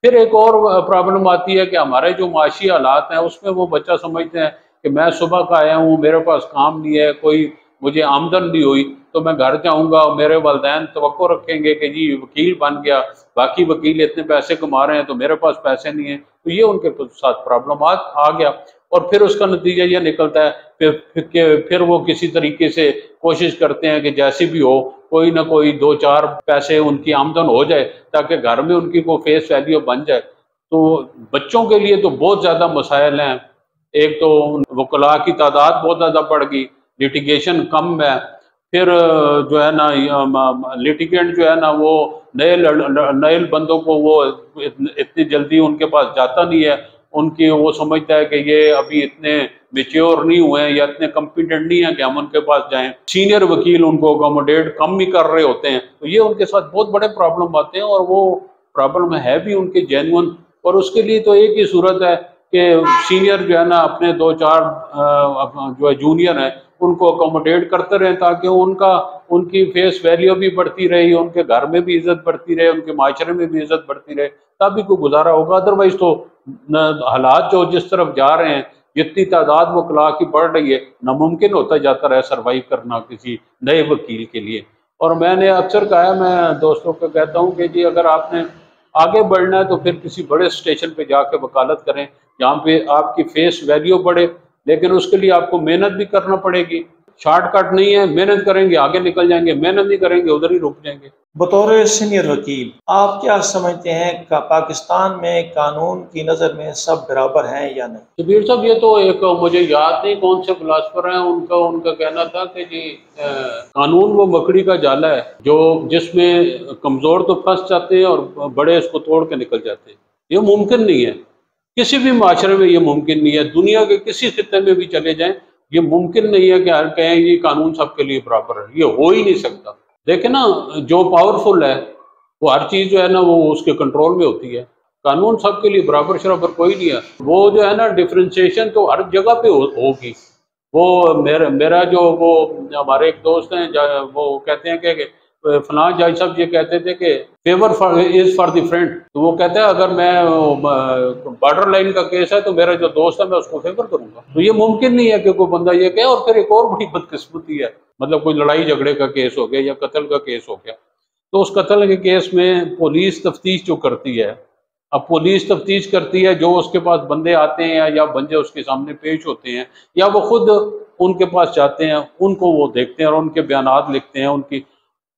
پھر ایک اور پرابلم آتی ہے کہ ہمارے جو معاشی حالات ہیں اس میں وہ بچہ سمجھتے ہیں کہ میں صبح کا آیا ہوں، میرے پاس کام نہیں ہے، کوئی مجھے آمدن نہیں ہوئی تو میں گھر جاؤں گا، میرے والدین توقع رکھیں گے کہ جی وکیل بن گیا، باقی وکیل اتنے پیسے کما رہے ہیں تو میرے پاس پیسے نہیں ہیں، تو یہ ان کے ساتھ پرابلمات آ گیا۔ اور پھر اس کا نتیجہ یہ نکلتا ہے کہ پھر وہ کسی طریقے سے کوشش کرتے ہیں کہ جیسی بھی ہو کوئی نہ کوئی 2-4 پیسے ان کی آمدن ہو جائے تاکہ گھر میں ان کی کوئی فیس ویلیو بن جائے۔ تو بچوں کے لیے تو بہت زیادہ مسائل ہیں۔ ایک تو وکلاء کی تعداد بہت زیادہ بڑھ گئی، لٹیگیشن کم ہے، پھر جو ہے نا لٹیگنٹ جو ہے نا وہ نئے بندوں کو وہ اتنی جلدی ان کے پاس جاتا نہیں ہے، ان کی وہ سمجھتا ہے کہ یہ ابھی اتنے میچیور نہیں ہوئے ہیں یا اتنے کمپیٹنٹ نہیں ہیں کہ ہم ان کے پاس جائیں۔ سینئر وکیل ان کو اکوموڈیٹ کم ہی کر رہے ہوتے ہیں، تو یہ ان کے ساتھ بہت بڑے پرابلم آتے ہیں، اور وہ پرابلم ہے بھی ان کے جینون۔ اور اس کے لیے تو ایک ہی صورت ہے کہ سینئر جو ہے نا اپنے 2-4 جو ہے جونیئر ہیں ان کو اکوموڈیٹ کرتے رہیں تاکہ ان کی فیس ویلیو بھی بڑھتی رہے، ان کے گھر میں بھی عزت بڑھتی رہے، ان کے معاشرے میں بھی عزت بڑھتی رہے، تب ہی کوئی گزارا ہوگا۔ ادروائز تو حالات جو جس طرف جا رہے ہیں، جتنی تعداد وکلاء کی بڑھ رہی ہے، ناممکن ہوتا جاتا رہا سروائیو کرنا کسی نئے وکیل کے لیے۔ اور میں نے اکثر کہا ہے، میں دوستوں کو کہتا ہوں کہ جی اگر آپ نے آگے بڑھنا ہے تو پھر کسی بڑے اسٹیشن پہ جا کے وکالت کریں جہاں پہ آپ کی فیس ویلیو بڑھے، لیکن اس کے لیے آپ کو محنت بھی کرنا پڑے گی۔ شارٹ کٹ نہیں ہے، محنت کریں گے آگے نکل جائیں گے، محنت نہیں کریں گے ادھر ہی رک جائیں گے۔
بطور سینئر وکیل آپ کیا سمجھتے ہیں کہ پاکستان میں قانون کی نظر میں سب برابر ہیں یا نہیں؟
شبیر صاحب، یہ تو ایک مجھے یاد نہیں کون سے فلاسفر ہیں، ان کا کہنا تھا کہ جی قانون وہ مکڑی کا جالا ہے جس میں کمزور تو پھنس جاتے ہیں اور بڑے اس کو توڑ کے نکل جاتے ہیں۔ یہ ممکن نہیں ہے، کسی بھی معاشرے میں یہ ممکن نہیں ہے، دنیا کے کسی خطے میں بھی چلے جائیں یہ ممکن نہیں ہے کہ ہر کہیں یہ قانون سب کے لیے برابر ہے، یہ ہو ہی نہیں سکتا۔ دیکھیں نا، جو پاورفل ہے وہ ہر چیز جو ہے نا وہ اس کے کنٹرول میں ہوتی ہے۔ قانون سب کے لیے برابر شرابر کوئی نہیں ہے، وہ جو ہے نا ڈفرینسیشن تو ہر جگہ پہ ہوگی۔ وہ میرا جو وہ ہمارے ایک دوست ہیں وہ کہتے ہیں کہ فلاں جج صاحب یہ کہتے تھے کہ favour is for the friend, تو وہ کہتا ہے اگر میں بارڈر لائن کا کیس ہے تو میرا جو دوست ہے میں اس کو فیور کروں گا۔ تو یہ ممکن نہیں ہے کہ کوئی بندہ یہ کہے۔ اور پھر ایک اور بڑی بدقسمتی ہے، مطلب کوئی لڑائی جھگڑے کا کیس ہو گیا یا قتل کا کیس ہو گیا، تو اس قتل کے کیس میں پولیس تفتیش جو کرتی ہے، اب پولیس تفتیش کرتی ہے، جو اس کے پاس بندے آتے ہیں یا بندے اس کے سامنے پیش ہوتے ہیں یا وہ خود ان کے پاس جاتے ہیں، ان کو وہ دیکھتے ہیں اور ان کے بیانات لکھتے ہیں۔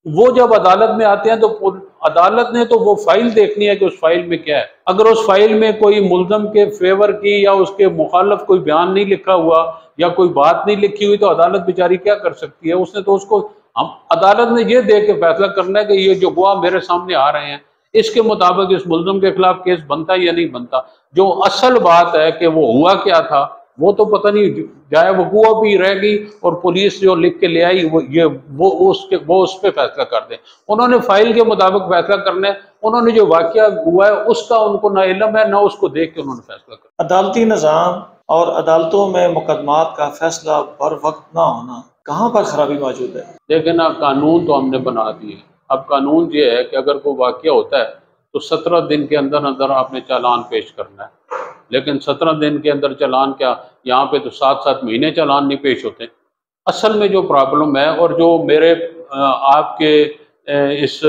وہ جب عدالت میں آتے ہیں تو عدالت نے تو وہ فائل دیکھنی ہے کہ اس فائل میں کیا ہے۔ اگر اس فائل میں کوئی ملزم کے فیور کی یا اس کے مخالف کوئی بیان نہیں لکھا ہوا یا کوئی بات نہیں لکھی ہوئی تو عدالت بیچاری کیا کر سکتی ہے؟ اس نے تو اس کو عدالت نے یہ دیکھ کے فیصلہ کرنا ہے کہ یہ جو گواہ میرے سامنے آ رہے ہیں اس کے مطابق اس ملزم کے خلاف کیس بنتا یا نہیں بنتا۔ جو اصل بات ہے کہ وہ ہوا کیا تھا وہ تو پتہ نہیں، جائے وقوع بھی رہ گئی اور پولیس جو لکھ کے لے آئی وہ اس پہ فیصلہ کر دیں۔ انہوں نے فائل کے مطابق فیصلہ کرنا ہے، انہوں نے جو واقعہ ہوا ہے اس کا ان کو نہ علم ہے نہ اس کو دیکھ کے انہوں نے فیصلہ کرنا۔
عدالتی نظام اور عدالتوں میں مقدمات کا فیصلہ بر وقت نہ ہونا کہاں پر خرابی موجود ہے؟
دیکھیں نا، قانون تو ہم نے بنا دیے، اب قانون یہ ہے کہ اگر کوئی واقعہ ہوتا ہے تو 17 دن کے اندر اندر آپ نے چالان پیش کرنا ہے، لیکن 17 دن کے اندر چالان کیا، یہاں پہ تو 7 مہینے چالان نہیں پیش ہوتے۔ اصل میں جو پرابلم ہے اور جو میرے آپ کے اس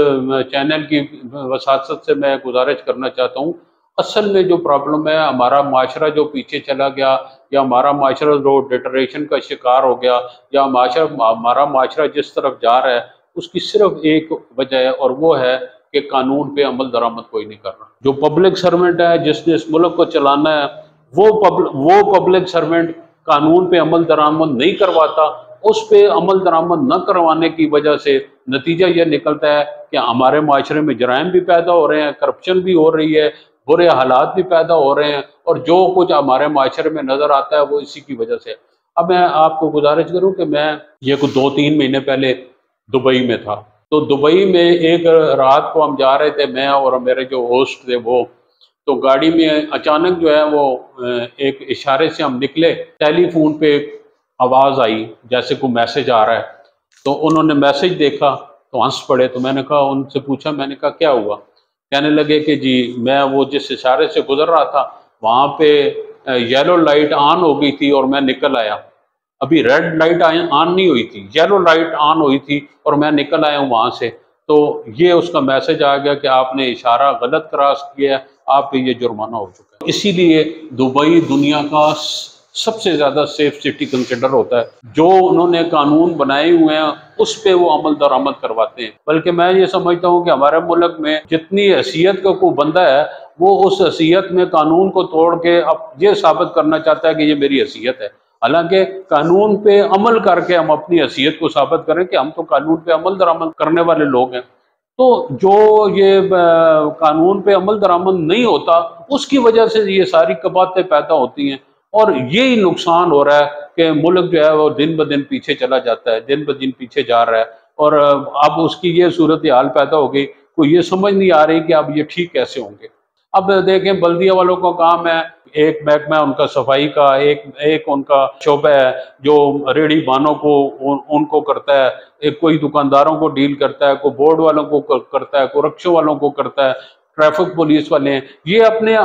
چینل کی وساطت سے میں گزارش کرنا چاہتا ہوں، اصل میں جو پرابلم ہے، ہمارا معاشرہ جو پیچھے چلا گیا یا ہمارا معاشرہ جو ڈٹریشن کا شکار ہو گیا یا ہمارا معاشرہ جس طرف جا رہا ہے، اس کی صرف ایک وجہ ہے اور وہ ہے کہ قانون پہ عمل درآمد کوئی نہیں کر رہا۔ جو پبلک سرونٹ ہے جس نے اس ملک کو چلانا ہے، وہ پبلک سرونٹ قانون پہ عمل درآمد نہیں کرواتا۔ اس پہ عمل درآمد نہ کروانے کی وجہ سے نتیجہ یہ نکلتا ہے کہ ہمارے معاشرے میں جرائم بھی پیدا ہو رہے ہیں، کرپشن بھی ہو رہی ہے، برے حالات بھی پیدا ہو رہے ہیں، اور جو کچھ ہمارے معاشرے میں نظر آتا ہے وہ اسی کی وجہ سے۔ اب میں آپ کو گزارش کروں کہ میں یہ کچھ 2-3 مہینے پہلے دبئی میں تھا، تو دبئی میں ایک رات کو ہم جا رہے تھے، میں اور میرے جو ہوسٹ تھے وہ، تو گاڑی میں اچانک جو ہے وہ ایک اشارے سے ہم نکلے، ٹیلی فون پہ آواز آئی جیسے کوئی میسج آ رہا ہے، تو انہوں نے میسج دیکھا تو ہنس پڑے۔ تو میں نے کہا، ان سے پوچھا، میں نے کہا کیا ہوا؟ کہنے لگے کہ جی میں وہ جس اشارے سے گزر رہا تھا وہاں پہ یلو لائٹ آن ہو گئی تھی اور میں نکل آیا، ابھی ریڈ لائٹ آن نہیں ہوئی تھی، یلو لائٹ آن ہوئی تھی اور میں نکل آیا ہوں وہاں سے۔ تو یہ اس کا میسج آ گیا کہ آپ نے اشارہ غلط کراس کیا ہے، آپ پہ یہ جرمانہ ہو چکا ہے۔ اسی لیے دبئی دنیا کا سب سے زیادہ سیف سٹی کنسیڈر ہوتا ہے۔ جو انہوں نے قانون بنائے ہوئے ہیں اس پہ وہ عمل درآمد کرواتے ہیں۔ بلکہ میں یہ سمجھتا ہوں کہ ہمارے ملک میں جتنی حیثیت کا کوئی بندہ ہے وہ اس حیثیت میں قانون کو توڑ کے اب یہ ثابت کرنا چاہتا ہے کہ یہ میری حیثیت ہے، حالانکہ قانون پہ عمل کر کے ہم اپنی حیثیت کو ثابت کریں کہ ہم تو قانون پہ عمل درآمد کرنے والے لوگ ہیں۔ تو جو یہ قانون پہ عمل درآمد نہیں ہوتا اس کی وجہ سے یہ ساری قباحتیں پیدا ہوتی ہیں، اور یہی نقصان ہو رہا ہے کہ ملک جو ہے وہ دن بدن پیچھے چلا جاتا ہے، دن بدن پیچھے جا رہا ہے، اور اب اس کی یہ صورتحال پیدا ہو گئی، کوئی یہ سمجھ نہیں آ رہی کہ اب یہ ٹھیک کیسے ہوں گے۔ اب دیکھیں بلدیہ والوں کا کام ہے، ایک محکمہ ان کا صفائی کا، ایک ان کا شعبہ ہے جو ریڑھی بانوں کو ان کو کرتا ہے، ایک کوئی دکانداروں کو ڈیل کرتا ہے، کوئی بورڈ والوں کو کرتا ہے، کوئی رکشوں والوں کو کرتا ہے، ٹریفک پولیس والے ہیں۔ یہ اپنے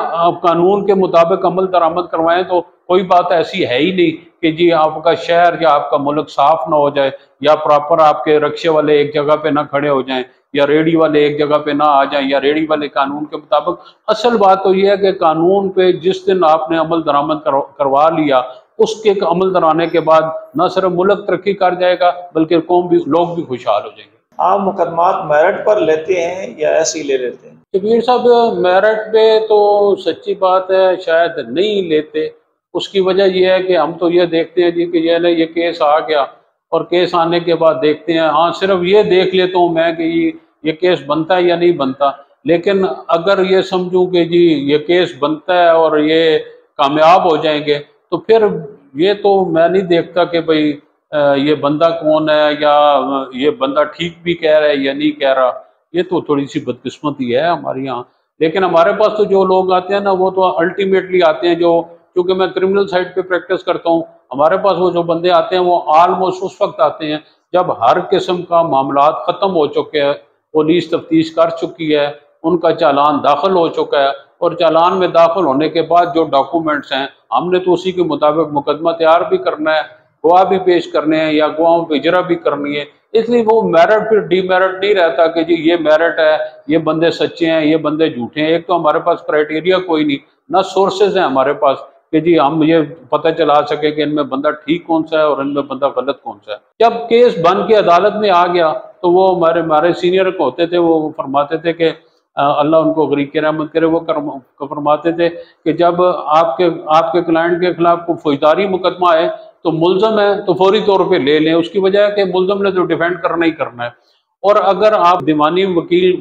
قانون کے مطابق عمل درآمد کروائیں تو کوئی بات ایسی ہے ہی نہیں کہ جی آپ کا شہر یا آپ کا ملک صاف نہ ہو جائے، یا پراپر آپ کے رکشے والے ایک جگہ پہ نہ کھڑے ہو جائیں، یا ریڑھی والے ایک جگہ پہ نہ آ جائیں، یا ریڑھی والے قانون کے مطابق۔ اصل بات تو یہ ہے کہ قانون پہ جس دن آپ نے عمل درآمد کروا لیا، اس کے عمل درانے کے بعد نہ صرف ملک ترقی کر جائے گا بلکہ قوم بھی، لوگ بھی خوشحال ہو جائیں گے۔
آپ مقدمات میرٹ پر لیتے ہیں یا ایسے ہی لے لیتے ہیں؟
شبیر صاحب میرٹ پہ تو سچی بات ہے شاید نہیں لیتے۔ اس کی وجہ یہ ہے کہ ہم تو یہ دیکھتے ہیں جی کہ یہ کیس آ گیا، اور کیس آنے کے بعد دیکھتے ہیں، ہاں صرف یہ دیکھ لیتا ہوں میں کہ یہ کیس بنتا ہے یا نہیں بنتا، لیکن اگر یہ سمجھوں کہ جی یہ کیس بنتا ہے اور یہ کامیاب ہو جائیں گے تو پھر یہ تو میں نہیں دیکھتا کہ بھئی یہ بندہ کون ہے، یا یہ بندہ ٹھیک بھی کہہ رہا ہے یا نہیں کہہ رہا۔ یہ تو تھوڑی سی بدقسمتی ہے ہمارے یہاں۔ لیکن ہمارے پاس تو جو لوگ آتے ہیں نا وہ تو الٹیمیٹلی آتے ہیں، چونکہ میں کرمنل سائٹ پہ پریکٹس کرتا ہوں، ہمارے پاس وہ جو بندے آتے ہیں وہ آلموسٹ اس وقت آتے ہیں جب ہر قسم کا معاملات ختم ہو چکے ہیں، پولیس تفتیش کر چکی ہے، ان کا چالان داخل ہو چکا ہے، اور چالان میں داخل ہونے کے بعد جو ڈاکومنٹس ہیں ہم نے تو اسی کے مطابق مقدمہ تیار بھی کرنا ہے، گواہ بھی پیش کرنے ہیں، یا گواہوں پہ اجرا بھی کرنی ہے۔ اس لیے وہ میرٹ پھر ڈی میرٹ نہیں رہتا کہ جی یہ میرٹ ہے، یہ بندے سچے ہیں، یہ بندے جھوٹے ہیں۔ ایک تو ہمارے پاس کرائٹیریا کوئی نہیں، نہ سورسز ہیں ہمارے پاس کہ جی ہم یہ پتہ چلا سکے کہ ان میں بندہ ٹھیک کون سا ہے اور ان میں بندہ غلط کون سا ہے۔ جب کیس بن کے عدالت میں آ گیا تو وہ ہمارے سینئر ہوتے تھے، وہ فرماتے تھے کہ اللہ ان کو غریق کی رحمت کرے، وہ فرماتے تھے کہ جب آپ کے کلائنٹ کے خلاف کوئی فوجداری مقدمہ ہے تو ملزم ہے تو فوری طور پہ لے لیں، اس کی وجہ ہے کہ ملزم نے تو ڈیفینڈ کرنا ہی کرنا ہے۔ اور اگر آپ دیوانی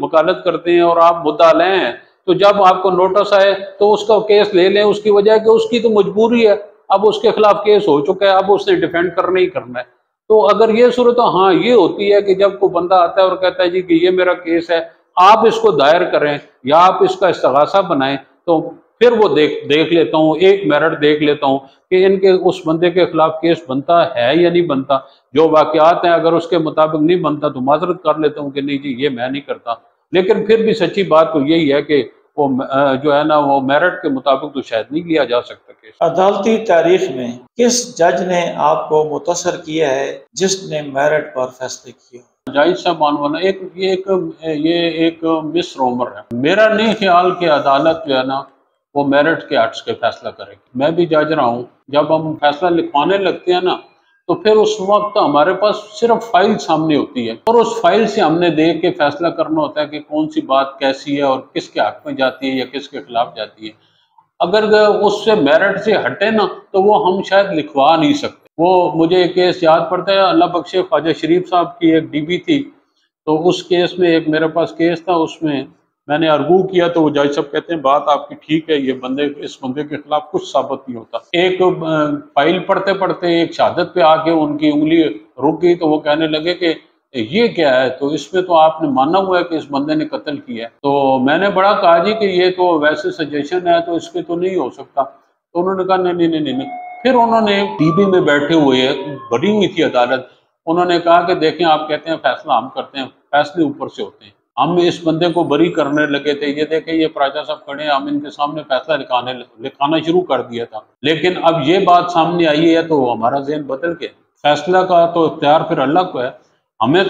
وکالت کرتے ہیں اور آپ مدعا لیں ہیں تو جب آپ کو نوٹس آئے تو اس کا کیس لے لیں، اس کی وجہ ہے کہ اس کی تو مجبوری ہے، اب اس کے خلاف کیس ہو چکا ہے، اب اس نے ڈیفینڈ کرنا ہی کرنا ہے۔ تو اگر یہ صورت ہاں یہ ہوتی ہے کہ جب کوئی بندہ آتا ہے اور کہتا ہے جی کہ یہ میرا کیس ہے، آپ اس کو دائر کریں یا آپ اس کا استغاثہ بنائیں، تو پھر وہ دیکھ لیتا ہوں، ایک میرٹ دیکھ لیتا ہوں کہ ان کے اس بندے کے خلاف کیس بنتا ہے یا نہیں بنتا۔ جو واقعات ہیں اگر اس کے مطابق نہیں بنتا تو معذرت کر لیتا ہوں کہ نہیں جی یہ میں نہیں کرتا، لیکن پھر بھی سچی بات تو یہی ہے کہ وہ جو ہے نا وہ میرٹ کے مطابق تو شاید نہیں لیا جا سکتا کیس۔
عدالتی تاریخ میں کس جج نے آپ کو متاثر کیا ہے جس نے میرٹ پر فیصلے کیے؟
جائز صاحب مانوانا یہ ایک مس رومر ہے۔ میرا نہیں خیال کہ عدالت جو ہے نا وہ میرٹ کے ہٹس کے فیصلہ کرے گی۔ میں بھی جج رہا ہوں، جب ہم فیصلہ لکھوانے لگتے ہیں نا تو پھر اس وقت ہمارے پاس صرف فائل سامنے ہوتی ہے، اور اس فائل سے ہم نے دیکھ کے فیصلہ کرنا ہوتا ہے کہ کون سی بات کیسی ہے اور کس کے حق میں جاتی ہے یا کس کے خلاف جاتی ہے۔ اگر اس سے میرٹ سے ہٹے نا تو وہ ہم شاید لکھوا نہیں سکتے۔ وہ مجھے ایک کیس یاد پڑتا ہے، اللہ بخشے خواجہ شریف صاحب کی ایک ڈی بی تھی، تو اس کیس میں ایک میرے پاس کیس تھا، اس میں نے ارگو کیا تو وہ جج صاحب کہتے ہیں بات آپ کی ٹھیک ہے، اس بندے کے خلاف کچھ ثابت نہیں ہوتا۔ ایک فائل پڑھتے پڑھتے ایک شہادت پہ آ کے ان کی انگلی رک گئی تو وہ کہنے لگے کہ یہ کیا ہے، تو اس میں تو آپ نے مانا ہوا ہے کہ اس بندے نے قتل کیا ہے۔ تو میں نے بڑا کہا جی کہ یہ تو ویسے سجیشن ہے تو اس کے تو نہیں ہو سکتا، تو انہوں نے کہا نہیں۔ پھر انہوں نے ٹی وی میں بیٹھے ہوئے، بڑی ہوئی تھی عدالت، انہوں نے کہا کہ دیکھیں آپ کہتے ہیں فیصلہ ہم کرتے ہیں، فیصلے اوپر سے ہوتے ہیں، ہم اس بندے کو بری کرنے لگے تھے، یہ دیکھیں یہ پراجا صاحب کھڑے ہیں، ہم ان کے سامنے فیصلہ لکھانا شروع کر دیا تھا، لیکن اب یہ بات سامنے آئی ہے تو ہمارا ذہن بدل کے فیصلہ کا تو اختیار پھر اللہ کو ہے۔ میں نے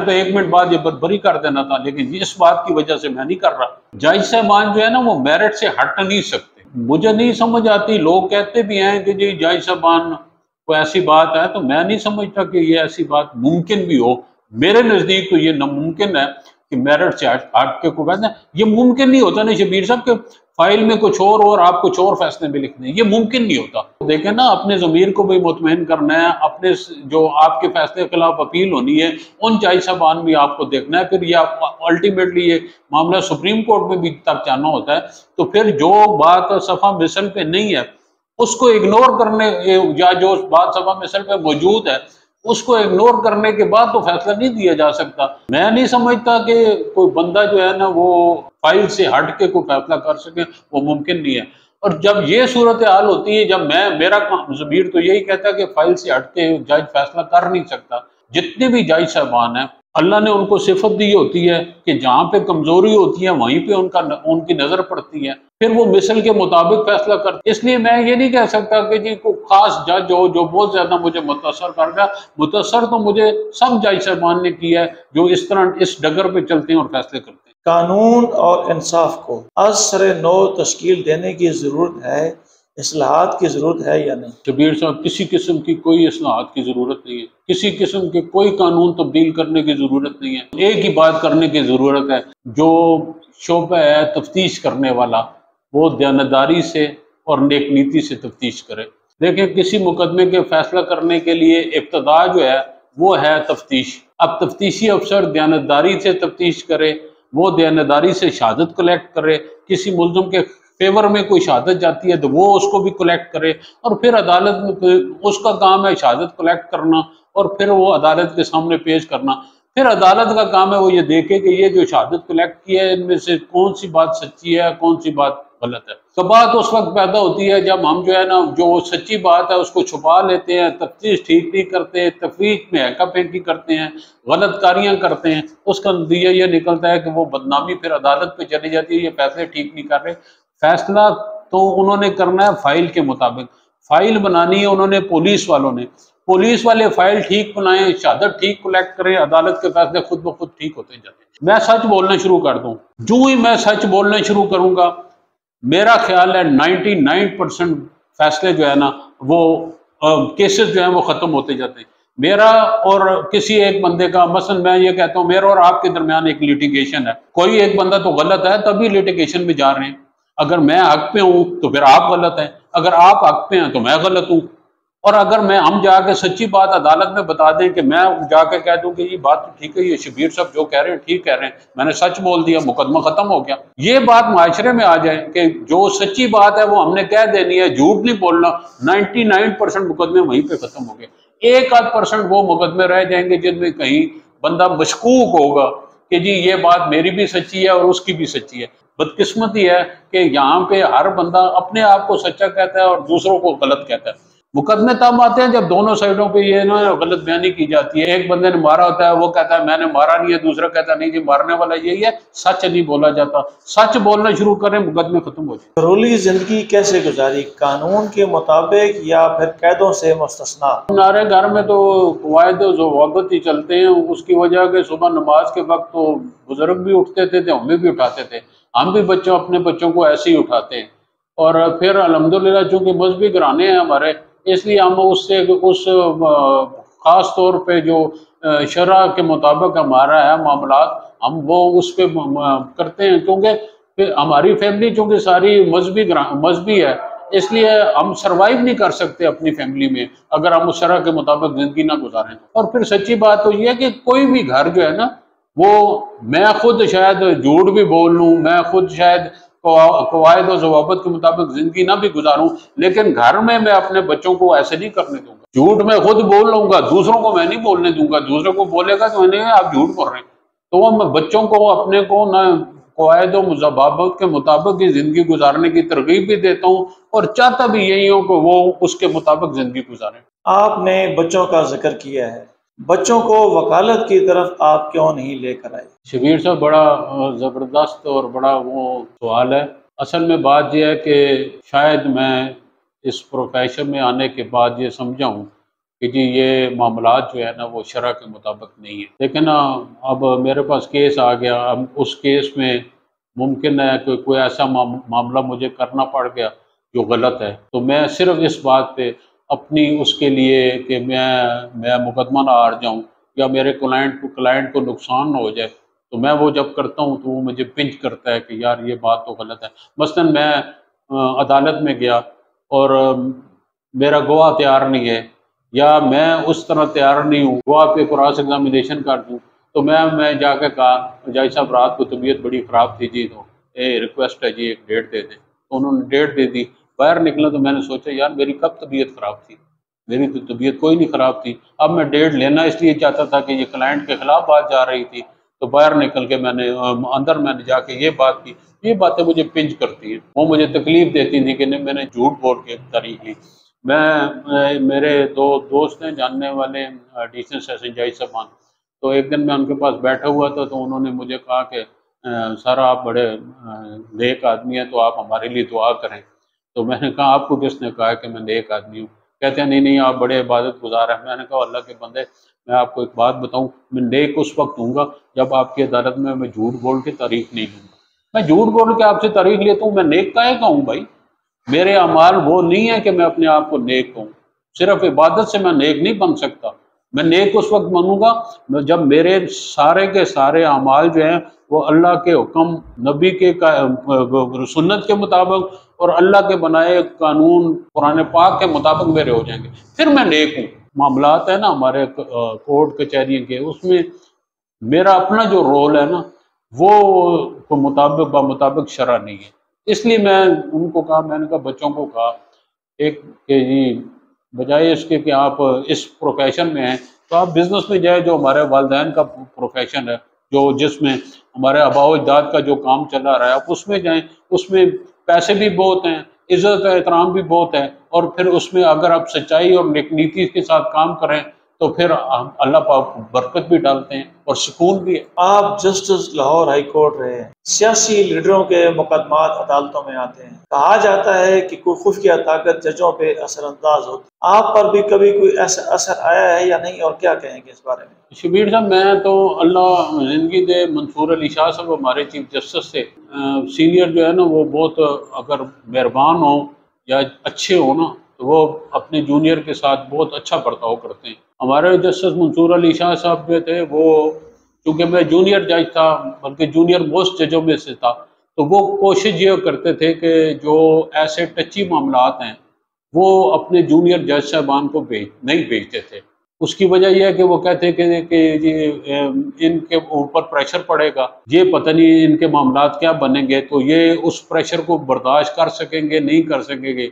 تو 1 منٹ بعد یہ بری کر دینا تھا، لیکن اس بات کی وجہ سے میں نہیں کر رہا۔ جج صاحبان جو ہے نا وہ میرٹ سے ہٹ نہیں سکتے، مجھے نہیں سمجھ آتی، لوگ کہتے بھی ہیں کہ جی جج صاحبان کوئی ایسی بات ہے، تو میں نہیں سمجھتا کہ یہ ایسی بات ممکن بھی ہو۔ میرے نزدیک تو یہ ناممکن ہے کہ میرٹ سے ہٹ کے کوئی فیصلہ، یہ ممکن نہیں ہوتا نا شبیر صاحب کہ فائل میں کچھ اور آپ کچھ اور فیصلے میں لکھ دیں، یہ ممکن نہیں ہوتا۔ دیکھیں نا، اپنے ضمیر کو بھی مطمئن کرنا ہے، اپنے جو آپ کے فیصلے کے خلاف اپیل ہونی ہے ان جج صاحبان بھی آپ کو دیکھنا ہے، پھر یہ الٹیمیٹلی یہ معاملہ سپریم کورٹ میں بھی تک جانا ہوتا ہے، تو پھر جو بات صفحہ مثل پہ نہیں ہے اس کو اگنور کرنے، یا جو بات صفحہ مثل پہ موجود ہے اس کو اگنور کرنے کے بعد تو فیصلہ نہیں دیا جا سکتا۔ میں نہیں سمجھتا کہ کوئی بندہ جو ہے نا وہ فائل سے ہٹ کے کوئی فیصلہ کر سکے، وہ ممکن نہیں ہے۔ اور جب یہ صورتحال ہوتی ہے، جب میرا ضمیر تو یہی کہتا ہے کہ فائل سے ہٹ کے جج فیصلہ کر نہیں سکتا۔ جتنے بھی جج صاحبان ہیں اللہ نے ان کو صفت دی ہوتی ہے کہ جہاں پہ کمزوری ہوتی ہے وہیں پہ ان کی نظر پڑتی ہے، پھر وہ مثل کے مطابق فیصلہ کرتے۔ اس لیے میں یہ نہیں کہہ سکتا کہ جی کوئی خاص جج ہو جو بہت زیادہ مجھے متاثر کر گیا۔ متاثر تو مجھے سب جج صاحبان نے کیا ہے جو اس طرح اس ڈگر پہ چلتے ہیں اور فیصلے کرتے ہیں۔
قانون اور انصاف کو از سر نو تشکیل دینے کی ضرورت ہے، اصلاحات کی ضرورت ہے یا نہیں؟
شبیر صاحب، کسی قسم کی کوئی اصلاحات کی ضرورت نہیں ہے، کسی قسم کے کوئی قانون تبدیل کرنے کی ضرورت نہیں ہے۔ ایک ہی بات کرنے کی ضرورت ہے، جو شعبہ ہے تفتیش کرنے والا وہ دیانتداری سے اور نیک نیتی سے تفتیش کرے۔ دیکھیں، کسی مقدمے کے فیصلہ کرنے کے لیے ابتدا جو ہے وہ ہے تفتیش۔ اب تفتیشی افسر دیانتداری سے تفتیش کرے، وہ دیانتداری سے شہادت کلیکٹ کرے، کسی ملزم کے فیور میں کوئی شہادت جاتی ہے تو وہ اس کو بھی کلیکٹ کرے، اور پھر عدالت میں اس کا کام ہے شہادت کلیکٹ کرنا اور پھر وہ عدالت کے سامنے پیش کرنا۔ پھر عدالت کا کام ہے وہ یہ دیکھے کہ یہ جو شہادت کلیکٹ کی ہے ان میں سے کون سی بات سچی ہے کون سی بات غلط ہے۔ کبات اس وقت پیدا ہوتی ہے جب ہم جو ہے نا جو سچی بات ہے اس کو چھپا لیتے ہیں، تفتیش ٹھیک نہیں کرتے، تفریق میں ہیکا پھیکی کرتے ہیں، غلط کاریاں کرتے ہیں، اس کا نتیجہ یہ نکلتا ہے کہ وہ بدنامی پھر عدالت پہ چلی جاتی ہے، یہ فیصلے ٹھیک نہیں کر رہے۔ فیصلہ تو انہوں نے کرنا ہے فائل کے مطابق، فائل بنانی ہے انہوں نے پولیس والوں نے، پولیس والے فائل ٹھیک بنائیں، شہادت ٹھیک کلیکٹ کریں، عدالت کے فیصلے خود بخود ٹھیک ہوتے جاتے ہیں۔ میں سچ بولنا شروع کر دوں، جو ہی میں سچ بولنا شروع کروں گا میرا خیال ہے 99% فیصلے جو ہے نا وہ کیسز جو ہیں وہ ختم ہوتے جاتے ہیں۔ میرا اور کسی ایک بندے کا، مثلا میں یہ کہتا ہوں میرا اور آپ کے درمیان ایک لیٹیگیشن ہے، کوئی ایک بندہ تو غلط ہے تبھی لیٹیگیشن میں جا رہے ہیں۔ اگر میں حق پہ ہوں تو پھر آپ غلط ہیں، اگر آپ حق پہ ہیں تو میں غلط ہوں۔ اور اگر ہم جا کے سچی بات عدالت میں بتا دیں کہ میں جا کے کہہ دوں کہ یہ بات تو ٹھیک ہے، یہ شبیر صاحب جو کہہ رہے ہیں ٹھیک کہہ رہے ہیں، میں نے سچ بول دیا، مقدمہ ختم ہو گیا۔ یہ بات معاشرے میں آ جائے کہ جو سچی بات ہے وہ ہم نے کہہ دینی ہے، جھوٹ نہیں بولنا، 99% مقدمے وہیں پہ ختم ہو گئے۔ 1% وہ مقدمے رہ جائیں گے جن میں کہیں بندہ مشکوک ہوگا کہ جی یہ بات میری بھی سچی ہے اور اس کی بھی سچی ہے۔ بدقسمتی ہے کہ یہاں پہ ہر بندہ اپنے آپ کو سچا کہتا ہے اور دوسروں کو غلط کہتا ہے۔ مقدمے تب آتے ہیں جب دونوں سائڈوں پہ یہ نا غلط بیانی کی جاتی ہے، ایک بندے نے مارا ہوتا ہے وہ کہتا ہے میں نے مارا نہیں ہے، دوسرا کہتا ہے نہیں جی مارنے والا یہی ہے، سچ نہیں بولا جاتا۔ سچ بولنا شروع کریں مقدمے ختم ہو جائیں۔
گھریلو زندگی کیسے گزاری، قانون کے مطابق یا پھر قیدوں سے مستثنا؟
ہمارے گھر میں تو قواعد و ضوابط ہی چلتے ہیں، اس کی وجہ کہ صبح نماز کے وقت تو بزرگ بھی اٹھتے تھے تو ہمیں بھی اٹھاتے تھے، ہم بھی اپنے بچوں کو ایسے ہی اٹھاتے ہیں، اور پھر الحمدللہ چونکہ مذہبی گھرانے ہیں ہمارے، اس لیے ہم اس خاص طور پہ جو شرع کے مطابق ہمارا ہے معاملات ہم وہ اس پہ کرتے ہیں، کیونکہ پھر ہماری فیملی چونکہ ساری مذہبی ہے، اس لیے ہم سروائیو نہیں کر سکتے اپنی فیملی میں اگر ہم اس شرع کے مطابق زندگی نہ گزاریں۔ اور پھر سچی بات تو یہ ہے کہ کوئی بھی گھر جو ہے نا وہ، میں خود شاید جھوٹ بھی بول لوں، میں خود شاید قواعد و ضوابط کے مطابق زندگی نہ بھی گزاروں، لیکن گھر میں اپنے بچوں کو ایسے نہیں کرنے دوں گا۔ جھوٹ میں خود بول لوں گا، دوسروں کو میں نہیں بولنے دوں گا، دوسروں کو بولے گا تو میں نہیں آپ جھوٹ بول رہے ہیں، تو میں بچوں کو اپنے کو نہ قواعد و ضوابط کے مطابق ہی زندگی گزارنے کی ترغیب بھی دیتا ہوں، اور چاہتا بھی یہی ہوں کہ وہ اس کے مطابق زندگی گزاریں۔
آپ نے بچوں کا ذکر کیا ہے، بچوں کو وکالت کی طرف آپ کیوں نہیں لے کر آئے؟
شبیر صاحب، بڑا زبردست اور بڑا وہ سوال ہے۔ اصل میں بات یہ ہے کہ شاید میں اس پروفیشن میں آنے کے بعد یہ سمجھا ہوں کہ جی یہ معاملات جو ہے نا وہ شرع کے مطابق نہیں ہے، لیکن اب میرے پاس کیس آ گیا، اب اس کیس میں ممکن ہے کہ کوئی ایسا معاملہ مجھے کرنا پڑ گیا جو غلط ہے، تو میں صرف اس بات پہ اپنی اس کے لیے کہ میں مقدمہ نہ ہار جاؤں یا میرے کلائنٹ کو نقصان نہ ہو جائے، تو میں وہ جب کرتا ہوں تو وہ مجھے پنچ کرتا ہے کہ یار یہ بات تو غلط ہے۔ مثلاً میں عدالت میں گیا اور میرا گواہ تیار نہیں ہے، یا میں اس طرح تیار نہیں ہوں گواہ پہ کراس ایگزامینیشن کر دوں، تو میں جا کے کہا جج صاحب رات کو طبیعت بڑی خراب تھی جی، تو ریکویسٹ ہے جی ایک ڈیٹ دے دیں، تو انہوں نے ڈیٹ دے دی۔ باہر نکلا تو میں نے سوچا یار میری کب طبیعت خراب تھی، میری تو طبیعت کوئی نہیں خراب تھی، اب میں ڈیٹ لینا اس لیے چاہتا تھا کہ یہ کلائنٹ کے خلاف بات جا رہی تھی، تو باہر نکل کے میں نے جا کے یہ بات کی۔ یہ باتیں مجھے پنج کرتی ہیں، وہ مجھے تکلیف دیتی تھی کہ میں نے جھوٹ بول کے تاریخ لی۔ میرے دو دوست ہیں جاننے والے ایڈیشنل سیشن جج صاحبان، تو ایک دن میں ان کے پاس بیٹھا ہوا تھا تو انہوں نے مجھے کہا کہ سر آپ بڑے نیک آدمی ہیں تو آپ ہمارے لیے دعا کریں۔ تو میں نے کہا آپ کو کس نے کہا کہ میں نیک آدمی ہوں؟ کہتے ہیں نہیں آپ بڑے عبادت گزار ہیں۔ میں نے کہا اللہ کے بندے، میں آپ کو ایک بات بتاؤں، میں نیک اس وقت ہوں گا جب آپ کی عدالت میں جھوٹ بول کے تاریخ نہیں لوں گا۔ میں جھوٹ بول کے آپ سے تاریخ لیتا ہوں، میں نیک کاہے کا ہوں بھائی؟ میرے اعمال وہ نہیں ہے کہ میں اپنے آپ کو نیک کہوں، صرف عبادت سے میں نیک نہیں بن سکتا۔ میں نیک اس وقت بنوں گا جب میرے سارے کے سارے اعمال جو ہیں وہ اللہ کے حکم، نبی کے سنت کے مطابق اور اللہ کے بنائے قانون قرآن پاک کے مطابق میرے ہو جائیں گے، پھر میں نیک ہوں۔ معاملات ہیں نا ہمارے کورٹ کچہری کے، اس میں میرا اپنا جو رول ہے نا وہ مطابق شرع نہیں ہے۔ اس لیے میں ان کو کہا، میں نے کہا بچوں کو کہا ایک کہ جی بجائے اس کے کہ آپ اس پروفیشن میں ہیں تو آپ بزنس میں جائیں، جو ہمارے والدین کا پروفیشن ہے، جس میں ہمارے آباء و اجداد کا جو کام چلا رہا ہے آپ اس میں جائیں۔ اس میں پیسے بھی بہت ہیں، عزت احترام بھی بہت ہے، اور پھر اس میں اگر آپ سچائی اور نیکی کے ساتھ کام کریں تو پھر اللہ پاک برکت بھی ڈالتے ہیں اور سکون بھی ہے۔
آپ جسٹس لاہور ہائی کورٹ رہے ہیں، سیاسی لیڈروں کے مقدمات عدالتوں میں آتے ہیں، کہا جاتا ہے کہ کوئی خفیہ طاقت ججوں پہ اثر انداز ہوتی ہے، آپ پر بھی کبھی کوئی ایسا اثر آیا ہے یا نہیں، اور کیا کہیں گے اس بارے میں؟
شبیر صاحب، میں تو اللہ زندگی دے منصور علی شاہ صاحب ہمارے چیف جسٹس سے سینئر جو ہے نا وہ بہت اگر مہربان ہوں یا اچھے ہوں نا تو وہ اپنے جونیئر کے ساتھ بہت اچھا برتاؤ کرتے ہیں۔ ہمارے جسٹس منصور علی شاہ صاحب جو تھے وہ، چونکہ میں جونیئر جج تھا بلکہ جونیئر موسٹ ججوں میں سے تھا، تو وہ کوشش یہ کرتے تھے کہ جو ایسے ٹچی معاملات ہیں وہ اپنے جونیئر جج صاحبان کو نہیں بھیجتے تھے۔ اس کی وجہ یہ ہے کہ وہ کہتے ہیں کہ ان کے اوپر پریشر پڑے گا، یہ پتہ نہیں ان کے معاملات کیا بنیں گے، تو یہ اس پریشر کو برداشت کر سکیں گے نہیں کر سکیں گے۔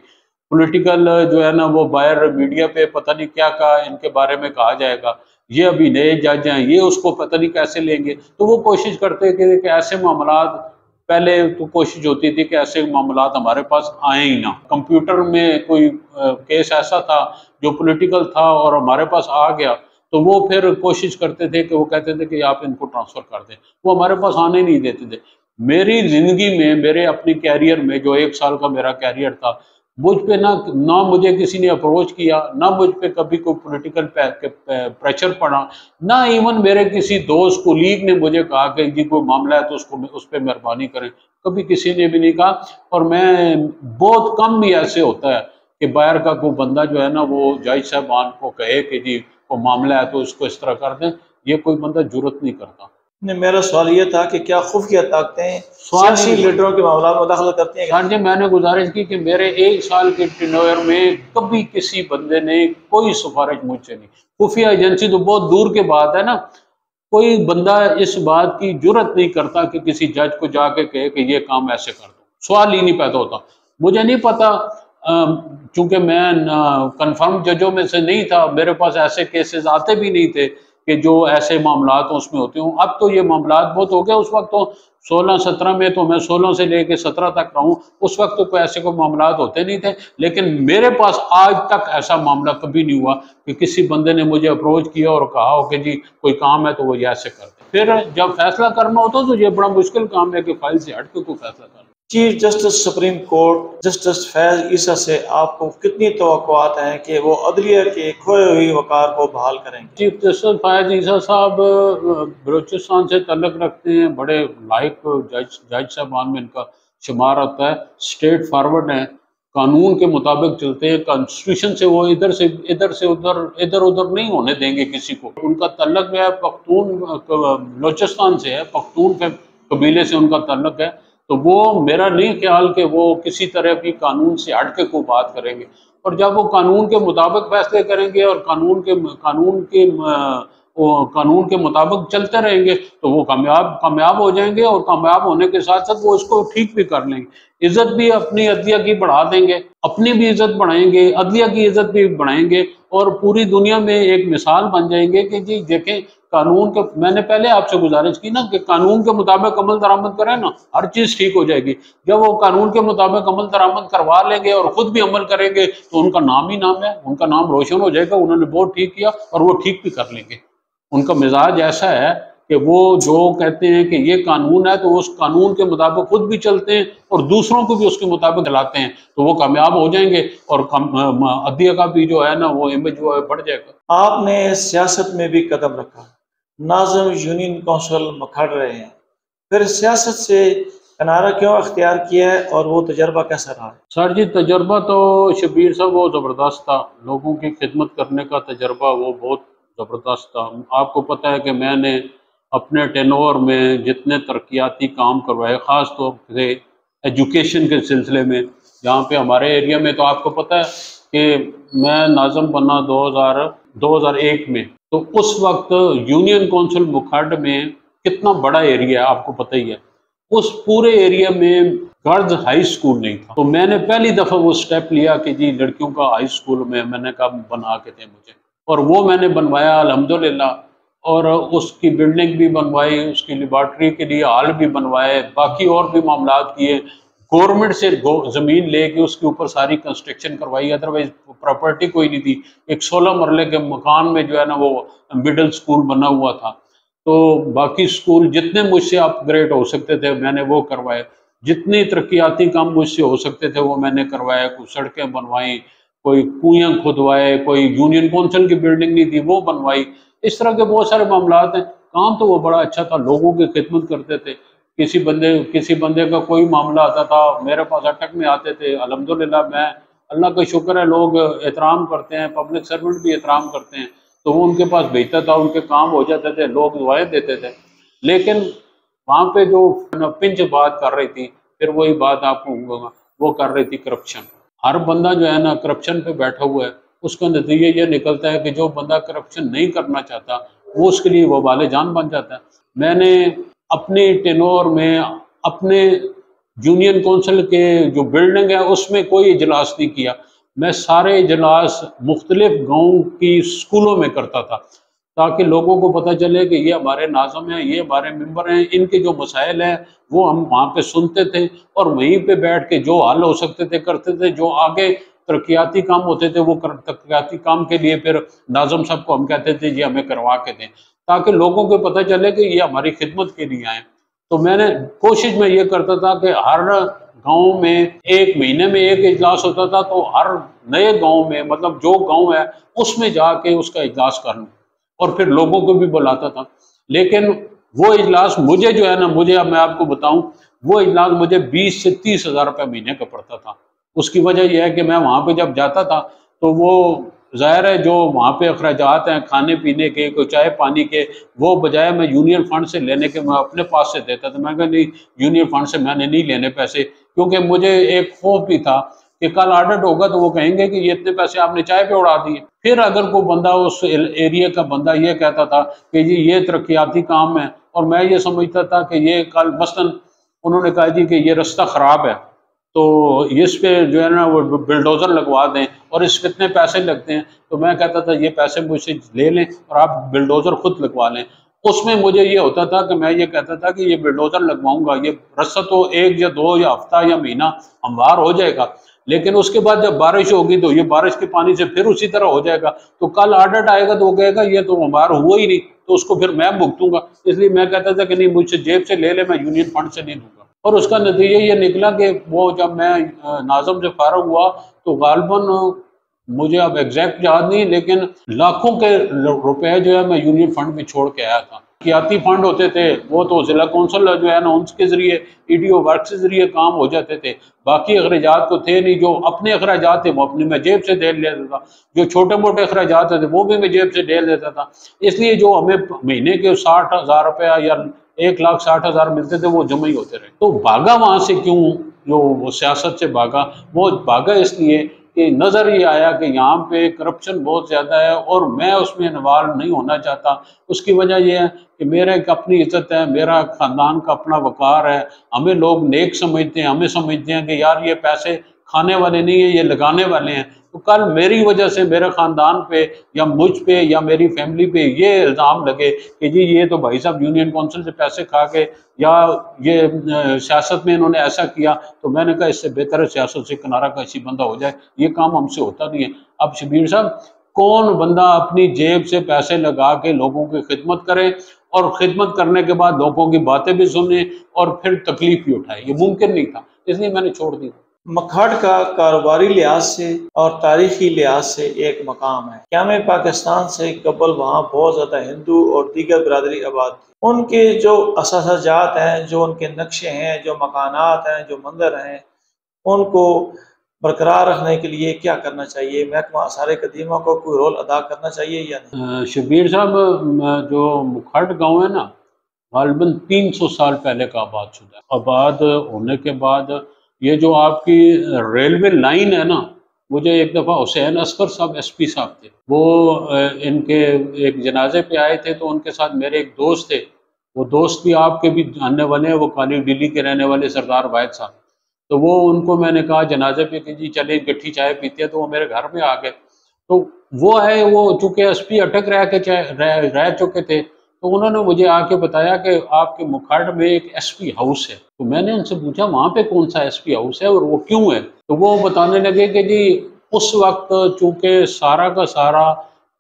پولیٹیکل جو ہے نا وہ باہر میڈیا پہ پتہ نہیں کیا کہا ان کے بارے میں کہا جائے گا، یہ ابھی نئے جج ہیں، یہ اس کو پتہ نہیں کیسے لیں گے۔ تو وہ کوشش کرتے کہ ایسے معاملات، پہلے تو کوشش ہوتی تھی کہ ایسے معاملات ہمارے پاس آئیں ہی نہ۔ کمپیوٹر میں کوئی کیس ایسا تھا جو پولیٹیکل تھا اور ہمارے پاس آ گیا تو وہ پھر کوشش کرتے تھے کہ وہ کہتے تھے کہ آپ ان کو ٹرانسفر کر دیں، وہ ہمارے پاس آنے نہیں دیتے تھے۔ میری زندگی میں، میرے اپنی کیریئر میں جو 1 سال کا میرا کیریئر تھا، مجھ پہ نہ مجھے کسی نے اپروچ کیا، نہ مجھ پہ کبھی کوئی پولیٹیکل پریشر پڑا، نہ ایون میرے کسی دوست کولیگ نے مجھے کہا کہ جی کوئی معاملہ ہے تو اس پہ مہربانی کریں، کبھی کسی نے بھی نہیں کہا۔ اور میں بہت کم بھی ایسے ہوتا ہے کہ باہر کا کوئی بندہ جو ہے نا وہ جج صاحبان کو کہے کہ جی کوئی معاملہ ہے تو اس کو اس طرح کر دیں، یہ کوئی بندہ جرت نہیں کرتا۔
میرا سوال یہ تھا کہ کیا خفیہ طاقتیں سیاسی لیڈروں کے معاملات میں مداخلت کرتی ہیں؟
سر جی، میں نے گزارش کی کہ میرے 1 سال کے ٹینوئر میں کبھی کسی بندے نے کوئی سفارش مجھ سے نہیں۔ خفیہ ایجنسی تو بہت دور کے بات ہے نا، کوئی بندہ اس بات کی جرت نہیں کرتا کہ کسی جج کو جا کے کہے کہ یہ کام ایسے کر دو، سوال ہی نہیں پیدا ہوتا۔ مجھے نہیں پتا، چونکہ میں کنفرم ججوں میں سے نہیں تھا، میرے پاس ایسے کیسز آتے بھی نہیں تھے کہ جو ایسے معاملات اس میں ہوتے ہوں۔ اب تو یہ معاملات بہت ہو گیا، اس وقت تو 16-17 میں تو میں 16 سے لے کے 17 تک رہوں، اس وقت تو کوئی ایسے کوئی معاملات ہوتے نہیں تھے، لیکن میرے پاس آج تک ایسا معاملہ کبھی نہیں ہوا کہ کسی بندے نے مجھے اپروچ کیا اور کہا ہو کہ جی کوئی کام ہے تو وہ ایسے کرتے۔ پھر جب فیصلہ کرنا ہوتا تو یہ بڑا مشکل کام ہے کہ فائل سے ہٹ کے کوئی فیصلہ کرنا۔
Chief justice supreme court justice Faez Isa سے آپ کو کتنی توقعات ہیں کہ وہ عدلیہ کے کھوئے ہوئی وقار کو بحال کریں گے؟
چیف جسٹس فیض عیسیٰ صاحب بلوچستان سے تعلق رکھتے ہیں، بڑے لائق جج صاحبان میں ان کا شمار ہوتا ہے، اسٹریٹ فارورڈ ہیں، قانون کے مطابق چلتے ہیں، کانسٹیٹیوشن سے وہ ادھر سے ادھر نہیں ہونے دیں گے کسی کو۔ ان کا تعلق جو ہے پختون بلوچستان سے ہے، پختون قبیلے سے ان کا تعلق ہے، تو وہ میرا نہیں خیال کہ وہ کسی طرح بھی قانون سے ہٹ کے کوئی بات کریں گے، اور جب وہ قانون کے مطابق فیصلے کریں گے اور قانون کے مطابق چلتے رہیں گے تو وہ کامیاب ہو جائیں گے، اور کامیاب ہونے کے ساتھ ساتھ وہ اس کو ٹھیک بھی کر لیں گے، عزت بھی اپنی عدلیہ کی بڑھا دیں گے، اپنی بھی عزت بڑھائیں گے، عدلیہ کی عزت بھی بڑھائیں گے، اور پوری دنیا میں ایک مثال بن جائیں گے کہ جی دیکھیں قانون کے، میں نے پہلے آپ سے گزارش کی نا کہ قانون کے مطابق عمل درآمد کریں نا، ہر چیز ٹھیک ہو جائے گی۔ جب وہ قانون کے مطابق عمل درآمد کروا لیں گے اور خود بھی عمل کریں گے تو ان کا نام ہی نام ہے، ان کا نام روشن ہو جائے گا، انہوں نے بہت ٹھیک کیا اور وہ ٹھیک بھی کر لیں گے۔ ان کا مزاج ایسا ہے کہ وہ جو کہتے ہیں کہ یہ قانون ہے تو اس قانون کے مطابق خود بھی چلتے ہیں اور دوسروں کو بھی اس کے مطابق چلاتے ہیں، تو وہ کامیاب ہو جائیں گے، اور عدلیہ کا بھی جو ہے نا وہ امیج جو ہے بڑھ جائے گا۔
آپ نے سیاست میں بھی قدم رکھا، ناظم یونین کونسل مکھڑ رہے ہیں، پھر سیاست سے کنارہ کیوں اختیار کیا ہے اور وہ تجربہ کیسا رہا ہے؟
سر جی تجربہ تو شبیر صاحب وہ زبردست تھا، لوگوں کی خدمت کرنے کا تجربہ وہ بہت زبردست تھا۔ آپ کو پتہ ہے کہ میں نے اپنے ٹینور میں جتنے ترقیاتی کام کروائے، خاص طور سے ایجوکیشن کے سلسلے میں، جہاں پہ ہمارے ایریا میں تو آپ کو پتہ ہے کہ میں ناظم بنا 2001 میں، تو اس وقت یونین کونسل مکھڈ میں کتنا بڑا ایریا ہے آپ کو پتہ ہی ہے، اس پورے ایریا میں گرلز ہائی اسکول نہیں تھا، تو میں نے پہلی دفعہ وہ سٹیپ لیا کہ جی لڑکیوں کا ہائی اسکول میں نے کہا بنا کے دیں مجھے، اور وہ میں نے بنوایا الحمدللہ، اور اس کی بلڈنگ بھی بنوائی، اس کی لیبارٹری کے لیے ہال بھی بنوائے، باقی اور بھی معاملات کیے، گورنمنٹ سے زمین لے کے اس کے اوپر ساری کنسٹرکشن کروائی، ادروائز پراپرٹی کوئی نہیں تھی، ایک 16 مرلے کے مکان میں جو ہے نا وہ مڈل اسکول بنا ہوا تھا، تو باقی اسکول جتنے مجھ سے اپ گریڈ ہو سکتے تھے میں نے وہ کروائے، جتنی ترقیاتی کام مجھ سے ہو سکتے تھے وہ میں نے کروایا، کوئی سڑکیں بنوائیں، کوئی کنویں کھدوائے، کوئی یونین کونسل کی بلڈنگ نہیں تھی وہ بنوائی، اس طرح کے بہت سارے معاملات ہیں۔ کام تو وہ بڑا اچھا تھا، لوگوں کی خدمت کرتے تھے، کسی بندے کا کوئی معاملہ آتا تھا میرے پاس اٹک میں آتے تھے، الحمدللہ میں اللہ کا شکر ہے لوگ احترام کرتے ہیں، پبلک سرونٹ بھی احترام کرتے ہیں، تو وہ ان کے پاس بھیجتا تھا، ان کے کام ہو جاتے تھے، لوگ دعائیں دیتے تھے۔ لیکن وہاں پہ جو پنچ بات کر رہی تھی، پھر وہی بات آپ کو وہ کر رہی تھی کرپشن، ہر بندہ جو ہے نا کرپشن پہ بیٹھا ہوا ہے، اس کا نتیجہ یہ نکلتا ہے کہ جو بندہ کرپشن نہیں کرنا چاہتا وہ اس کے لیے وبال جان بن جاتا ہے۔ میں نے اپنی ٹینور میں اپنے یونین کونسل کے جو بلڈنگ ہے اس میں کوئی اجلاس نہیں کیا، میں سارے اجلاس مختلف گاؤں کی اسکولوں میں کرتا تھا، تاکہ لوگوں کو پتہ چلے کہ یہ ہمارے ناظم ہیں، یہ ہمارے ممبر ہیں، ان کے جو مسائل ہیں وہ ہم وہاں پہ سنتے تھے، اور وہیں پہ بیٹھ کے جو حل ہو سکتے تھے کرتے تھے، جو آگے ترقیاتی کام ہوتے تھے وہ ترقیاتی کام کے لیے پھر ناظم صاحب کو ہم کہتے تھے یہ ہمیں کروا کے دیں، تاکہ لوگوں کو پتہ چلے کہ یہ ہماری خدمت کے لیے آئیں۔ تو میں نے کوشش میں یہ کرتا تھا کہ ہر گاؤں میں ایک مہینے میں ایک اجلاس ہوتا تھا، تو ہر نئے گاؤں میں مطلب جو گاؤں ہے اس میں جا کے اس کا اجلاس کر لوں، اور پھر لوگوں کو بھی بلاتا تھا۔ لیکن وہ اجلاس مجھے جو ہے نا، مجھے اب میں آپ کو بتاؤں، وہ اجلاس مجھے 20 سے 30 ہزار روپے مہینے کا پڑتا تھا۔ اس کی وجہ یہ ہے کہ میں وہاں پہ جب جاتا تھا تو وہ ظاہر ہے جو وہاں پہ اخراجات ہیں کھانے پینے کے، کوئی چائے پانی کے، وہ بجائے میں یونین فنڈ سے لینے کے میں اپنے پاس سے دیتا تھا۔ میں کہا نہیں، یونین فنڈ سے میں نے نہیں لینے پیسے، کیونکہ مجھے ایک خوف بھی تھا کہ کل آڈٹ ہوگا تو وہ کہیں گے کہ یہ اتنے پیسے آپ نے چائے پہ اڑا دیے۔ پھر اگر کوئی بندہ اس ایریا کا بندہ یہ کہتا تھا کہ جی یہ ترقیاتی کام ہے، اور میں یہ سمجھتا تھا کہ یہ کل مثلاً انہوں نے کہا جی کہ یہ رستہ خراب ہے تو اس پہ جو ہے نا وہ بلڈوزر لگوا دیں، اور اس کتنے پیسے لگتے ہیں، تو میں کہتا تھا یہ پیسے مجھ سے لے لیں اور آپ بلڈوزر خود لگوا لیں۔ اس میں مجھے یہ ہوتا تھا کہ میں یہ کہتا تھا کہ یہ بلڈوزر لگواؤں گا، یہ رستہ تو 1 یا 2 یا ہفتہ یا مہینہ ہموار ہو جائے گا، لیکن اس کے بعد جب بارش ہوگی تو یہ بارش کے پانی سے پھر اسی طرح ہو جائے گا، تو کل آڈٹ آئے گا تو وہ کہے گا یہ تو ہموار ہوا ہی نہیں، تو اس کو پھر میں بھگتوں گا۔ اس لیے میں کہتا تھا کہ نہیں، مجھ سے جیب سے لے لے، میں یونین فنڈ سے نہیں دوں گا۔ اور اس کا نتیجہ یہ نکلا کہ وہ جب میں ناظم سے فارغ ہوا تو غالباً مجھے اب ایگزیکٹ یاد نہیں، لیکن لاکھوں کے روپے جو ہے میں یونین فنڈ میں چھوڑ کے آیا تھا۔ ترقیاتی فنڈ ہوتے تھے وہ تو ضلع کونسل جو ہے نا ان کے ذریعے ای ڈی او ورک کے ذریعے کام ہو جاتے تھے، باقی اخراجات تو تھے نہیں۔ جو اپنے اخراجات تھے وہ اپنی میں جیب سے ڈھیل لیتا تھا، جو چھوٹے موٹے اخراجات تھے وہ بھی میں جیب سے ڈھیل دیتا تھا۔ اس لیے جو ہمیں مہینے کے 60,000 روپیہ یا 1,60,000 ملتے تھے وہ جمع ہی ہوتے رہے۔ تو بھاگا وہاں سے کیوں؟ جو وہ سیاست سے بھاگا، وہ بھاگا اس لیے کہ نظر یہ آیا کہ یہاں پہ کرپشن بہت زیادہ ہے اور میں اس میں انوالو نہیں ہونا چاہتا۔ اس کی وجہ یہ ہے کہ میرا ایک اپنی عزت ہے، میرا خاندان کا اپنا وقار ہے، ہمیں لوگ نیک سمجھتے ہیں، ہمیں سمجھتے ہیں کہ یار یہ پیسے کھانے والے نہیں ہیں، یہ لگانے والے ہیں۔ تو کل میری وجہ سے میرے خاندان پہ یا مجھ پہ یا میری فیملی پہ یہ الزام لگے کہ جی یہ تو بھائی صاحب یونین کونسل سے پیسے کھا کے یا یہ سیاست میں انہوں نے ایسا کیا، تو میں نے کہا اس سے بہتر ہے سیاست سے کنارہ کشی بندہ ہو جائے، یہ کام ہم سے ہوتا نہیں ہے۔ اب شبیر صاحب کون بندہ اپنی جیب سے پیسے لگا کے لوگوں کی خدمت کرے اور خدمت کرنے کے بعد لوگوں کی باتیں بھی سنے اور پھر تکلیف بھی اٹھائے؟ یہ ممکن نہیں تھا، اس لیے میں نے چھوڑ دی۔
مکھڈ کا کاروباری لحاظ سے اور تاریخی لحاظ سے ایک مقام ہے۔ قیام پاکستان سے قبل وہاں بہت زیادہ ہندو اور دیگر برادری آباد تھی۔ ان کے جو اثاثہ جات ہیں، جو ان کے نقشے ہیں، جو مکانات ہیں، جو مندر ہیں، ان کو برقرار رکھنے کے لیے کیا کرنا چاہیے؟ محکمہ آثار قدیمہ کو کوئی رول ادا کرنا چاہیے یا نہیں؟
شبیر صاحب جو مکھڈ گاؤں ہے نا، غالباً 300 سال پہلے کا آباد شدہ ہے۔ آباد ہونے کے بعد یہ جو آپ کی ریلوے لائن ہے نا، مجھے ایک دفعہ حسین اصغر صاحب ایس پی صاحب تھے، وہ ان کے ایک جنازے پہ آئے تھے، تو ان کے ساتھ میرے ایک دوست تھے، وہ دوست بھی آپ کے بھی جاننے والے ہیں، وہ کالی ڈلی کے رہنے والے سردار واحد صاحب۔ تو وہ ان کو میں نے کہا جنازے پہ کہ جی چلے گٹھی چائے پیتے ہیں، تو وہ میرے گھر میں آ گئے۔ تو وہ ہے وہ چونکہ ایس پی اٹک رہ چکے تھے، تو انہوں نے مجھے آ کے بتایا کہ آپ کے مکھڈ میں ایک ایس پی ہاؤس ہے۔ تو میں نے ان سے پوچھا وہاں پہ کون سا ایس پی ہاؤس ہے اور وہ کیوں ہے؟ تو وہ بتانے لگے کہ جی اس وقت چونکہ سارا کا سارا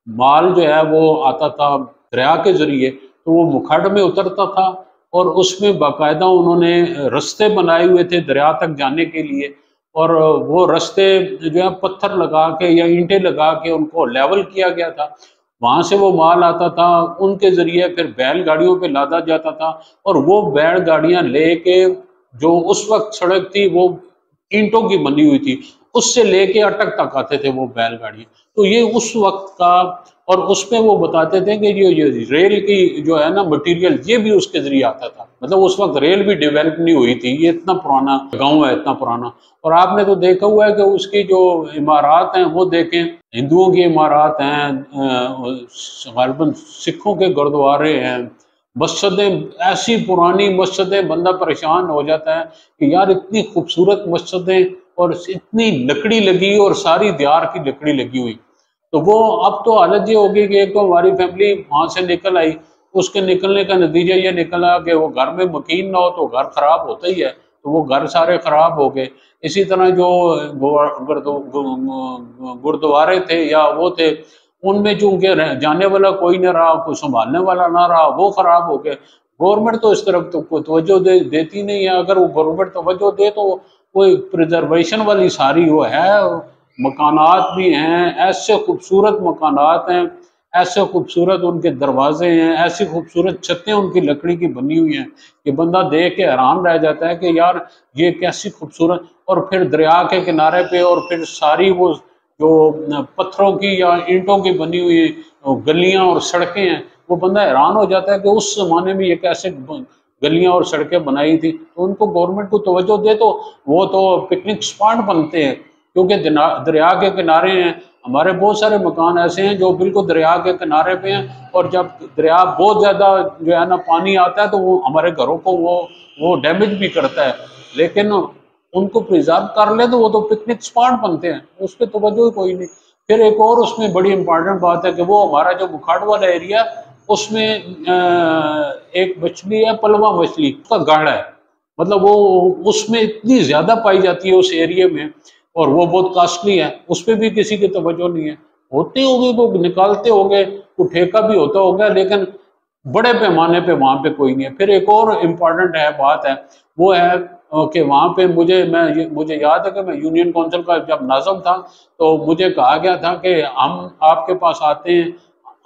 مال جو ہے وہ آتا تھا دریا کے ذریعے، تو وہ مکھڈ میں اترتا تھا اور اس میں باقاعدہ انہوں نے رستے بنائے ہوئے تھے دریا تک جانے کے لیے، اور وہ رستے جو ہے پتھر لگا کے یا اینٹیں لگا کے ان کو لیول کیا گیا تھا۔ وہاں سے وہ مال آتا تھا، ان کے ذریعے پھر بیل گاڑیوں پہ لادا جاتا تھا، اور وہ بیل گاڑیاں لے کے جو اس وقت سڑک تھی وہ اینٹوں کی بنی ہوئی تھی، اس سے لے کے اٹک تک آتے تھے وہ بیل گاڑیاں۔ تو یہ اس وقت کا، اور اس پہ وہ بتاتے تھے کہ یہ ریل کی جو ہے نا مٹیریل یہ بھی اس کے ذریعے آتا تھا، مطلب اس وقت ریل بھی ڈیولپ نہیں ہوئی تھی، یہ اتنا پرانا گاؤں ہے، اتنا پرانا۔ اور آپ نے تو دیکھا ہوا ہے کہ اس کی جو عمارات ہیں وہ دیکھیں، ہندوؤں کی عمارات ہیں، غالباً سکھوں کے گردوارے ہیں، مسجدیں ایسی پرانی مسجدیں، بندہ پریشان ہو جاتا ہے کہ یار اتنی خوبصورت مسجدیں اور اتنی لکڑی لگی اور ساری دیار کی لکڑی لگی ہوئی۔ تو وہ اب تو حالت یہ ہوگی کہ ایک تو ہماری فیملی وہاں سے نکل آئی، اس کے نکلنے کا نتیجہ یہ نکلا کہ وہ گھر میں مکین نہ ہو تو گھر خراب ہوتا ہی ہے، تو وہ گھر سارے خراب ہو گئے۔ اسی طرح جو گردوارے تھے یا وہ تھے، ان میں چونکہ جانے والا کوئی نہ رہا، کوئی سنبھالنے والا نہ رہا، وہ خراب ہو گئے۔ گورنمنٹ تو اس طرف تو کوئی توجہ دیتی نہیں ہے، اگر وہ گورنمنٹ توجہ دے تو کوئی پریزرویشن والی ساری وہ ہے، مکانات بھی ہیں، ایسے خوبصورت مکانات ہیں، ایسے خوبصورت ان کے دروازے ہیں، ایسی خوبصورت چھتیں ان کی لکڑی کی بنی ہوئی ہیں کہ بندہ دیکھ کے حیران رہ جاتا ہے کہ یار یہ کیسی خوبصورت۔ اور پھر دریا کے کنارے پہ، اور پھر ساری وہ جو پتھروں کی یا اینٹوں کی بنی ہوئی گلیاں اور سڑکیں ہیں، وہ بندہ حیران ہو جاتا ہے کہ اس زمانے میں یہ کیسے گلیاں اور سڑکیں بنائی تھی۔ تو ان کو گورنمنٹ کو توجہ دے تو وہ تو پکنک سپاٹ بنتے ہیں، کیونکہ دریا کے کنارے ہیں۔ ہمارے بہت سارے مکان ایسے ہیں جو بالکل دریا کے کنارے پہ ہیں، اور جب دریا بہت زیادہ جو ہے نا پانی آتا ہے تو وہ ہمارے گھروں کو وہ ڈیمیج بھی کرتا ہے، لیکن ان کو پریزرو کر لے تو وہ تو پکنک سپاٹ بنتے ہیں، اس پہ توجہ کوئی نہیں۔ پھر ایک اور اس میں بڑی امپورٹنٹ بات ہے کہ وہ ہمارا جو مکھڈ والا ایریا، اس میں ایک مچھلی ہے پلوا مچھلی، اس کا گڑھ ہے، مطلب وہ اس میں اتنی زیادہ پائی جاتی ہے اس ایریے میں، اور وہ بہت کاسٹلی ہے، اس پہ بھی کسی کی توجہ نہیں ہے۔ ہوتے ہوگے وہ نکالتے ہوگے، وہ ٹھیکہ بھی ہوتا ہوگا، لیکن بڑے پیمانے پہ وہاں پہ کوئی نہیں ہے۔ پھر ایک اور امپورٹنٹ ہے بات ہے، وہ ہے کہ وہاں پہ مجھے یاد ہے کہ میں یونین کونسل کا جب ناظم تھا تو مجھے کہا گیا تھا کہ ہم آپ کے پاس آتے ہیں،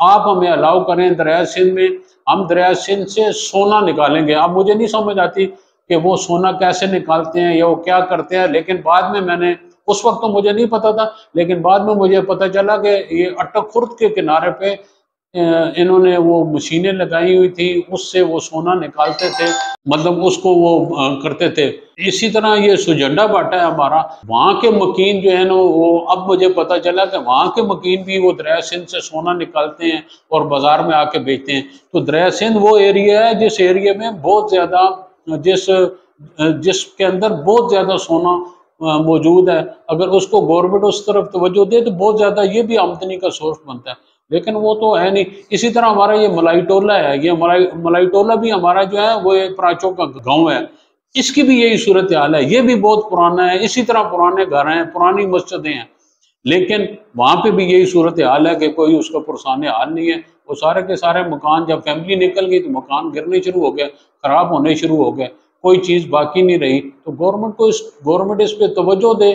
آپ ہمیں الاؤ کریں دریائے سندھ میں، ہم دریائے سندھ سے سونا نکالیں گے۔ اب مجھے نہیں سمجھ آتی کہ وہ سونا کیسے نکالتے ہیں یا وہ کیا کرتے ہیں، لیکن بعد میں نے اس وقت تو مجھے نہیں پتا تھا، لیکن بعد میں مجھے پتا چلا کہ یہ اٹک خرد کے کنارے پہ انہوں نے وہ مشینیں لگائی ہوئی تھی، اس سے وہ سونا نکالتے تھے، مطلب اس کو وہ کرتے تھے۔ اسی طرح یہ سجنڈا باٹا ہے ہمارا، وہاں کے مکین جو ہے نا وہ اب مجھے پتا چلا کہ وہاں کے مکین بھی وہ دریائے سندھ سے سونا نکالتے ہیں اور بازار میں آ کے بیچتے ہیں۔ تو دریائے سندھ وہ ایریا ہے جس ایریا میں بہت زیادہ جس کے اندر بہت زیادہ سونا موجود ہے، اگر اس کو گورنمنٹ اس طرف توجہ دے تو بہت زیادہ یہ بھی آمدنی کا سورس بنتا ہے، لیکن وہ تو ہے نہیں۔ اسی طرح ہمارا یہ ملائی ٹولہ ہے، یہ ملائی ٹولہ بھی ہمارا جو ہے وہ ایک پراچوں کا گاؤں ہے، اس کی بھی یہی صورتحال ہے، یہ بھی بہت پرانا ہے، اسی طرح پرانے گھر ہیں، پرانی مسجدیں ہیں، لیکن وہاں پہ بھی یہی صورتحال ہے کہ کوئی اس کا پرسان حال نہیں ہے۔ وہ سارے کے سارے مکان جب فیملی نکل گئی تو مکان گرنے شروع ہو گئے، خراب ہونے شروع ہو گئے، کوئی چیز باقی نہیں رہی۔ تو گورنمنٹ اس پہ توجہ دے،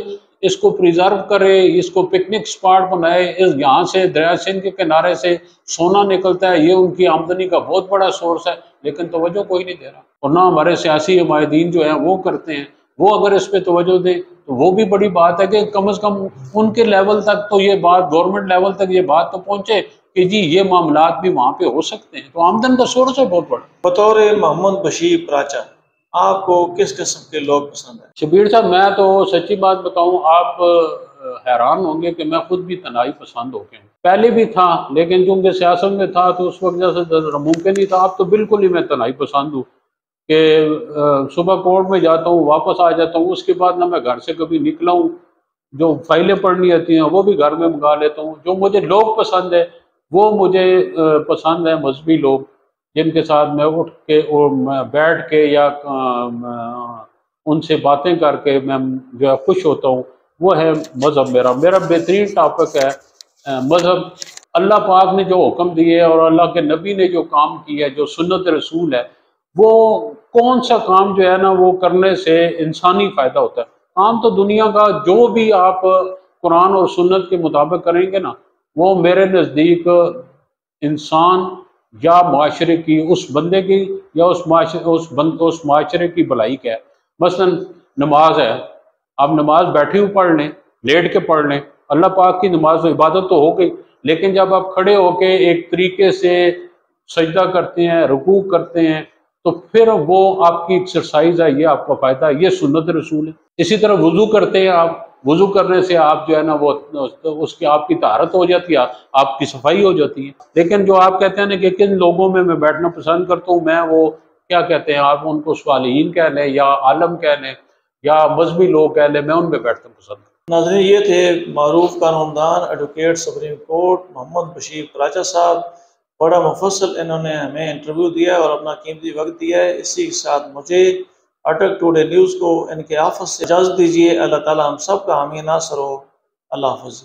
اس کو پریزرو کرے، اس کو پکنک سپاٹ بنائے، یہاں سے دریائے سندھ کے کنارے سے سونا نکلتا ہے، یہ ان کی آمدنی کا بہت بڑا سورس ہے، لیکن توجہ کوئی نہیں دے رہا، اور نہ ہمارے سیاسی حمایتین جو ہیں وہ کرتے ہیں۔ وہ اگر اس پہ توجہ دے تو وہ بھی بڑی بات ہے کہ کم از کم ان کے لیول تک تو یہ بات، گورنمنٹ لیول تک یہ بات تو پہنچے کہ جی یہ معاملات بھی وہاں پہ ہو سکتے ہیں، تو آمدن کا سورس ہے بہت بڑا۔
بطور محمد بشیر پراچا آپ کو کس قسم کے لوگ پسند ہیں؟
شبیر صاحب میں تو سچی بات بتاؤں، آپ حیران ہوں گے کہ میں خود بھی تنہائی پسند ہو گیا ہوں، پہلے بھی تھا لیکن چونکہ سیاست میں تھا تو اس وقت جیسے ممکن نہیں تھا، اب تو بالکل ہی میں تنہائی پسند ہوں کہ صبح کورٹ میں جاتا ہوں، واپس آ جاتا ہوں، اس کے بعد نہ میں گھر سے کبھی نکلا ہوں، جو فائلیں پڑھنی ہوتی ہیں وہ بھی گھر میں منگا لیتا ہوں۔ جو مجھے لوگ پسند ہے وہ مجھے پسند ہے مذہبی لوگ، جن کے ساتھ میں اٹھ کے اور بیٹھ کے یا ان سے باتیں کر کے میں جو ہے خوش ہوتا ہوں، وہ ہے مذہب۔ میرا بہترین ٹاپک ہے مذہب۔ اللہ پاک نے جو حکم دیے اور اللہ کے نبی نے جو کام کیا ہے، جو سنت رسول ہے، وہ کون سا کام جو ہے نا وہ کرنے سے انسانی فائدہ ہوتا ہے۔ عام تو دنیا کا جو بھی آپ قرآن اور سنت کے مطابق کریں گے نا، وہ میرے نزدیک انسان یا معاشرے کی، اس بندے کی یا اس معاشرے کی بھلائی کا ہے۔ مثلا نماز ہے، آپ نماز بیٹھے ہوئے پڑھ لیں، لیٹ کے پڑھ لیں، اللہ پاک کی نماز و عبادت تو ہو گئی، لیکن جب آپ کھڑے ہو کے ایک طریقے سے سجدہ کرتے ہیں، رکوع کرتے ہیں، تو پھر وہ آپ کی ایکسرسائز ہے، یہ آپ کا فائدہ ہے، یہ سنت رسول ہے۔ اسی طرح وضو کرتے ہیں آپ، وضو کرنے سے آپ جو ہے نا وہ اس کی آپ کی طہارت ہو جاتی ہے، آپ کی صفائی ہو جاتی ہے۔ لیکن جو آپ کہتے ہیں نا کہ کن لوگوں میں بیٹھنا پسند کرتا ہوں، میں وہ کیا کہتے ہیں آپ ان کو صالحین کہہ لیں یا عالم کہہ لیں یا مذہبی لوگ کہہ لیں، میں ان میں بیٹھنا پسند کرتا ہوں۔
ناظرین، یہ تھے معروف قانون دان ایڈوکیٹ سپریم کورٹ محمد بشیر پراچا صاحب۔ بڑا مفصل انہوں نے ہمیں انٹرویو دیا اور اپنا قیمتی وقت دیا ہے۔ اسی کے ساتھ مجھے اٹک ٹوڈے نیوز کو ان کے آفس سے اجازت دیجیے۔ اللہ تعالیٰ ہم سب کا حامی ناصر ہو۔ اللہ حافظ۔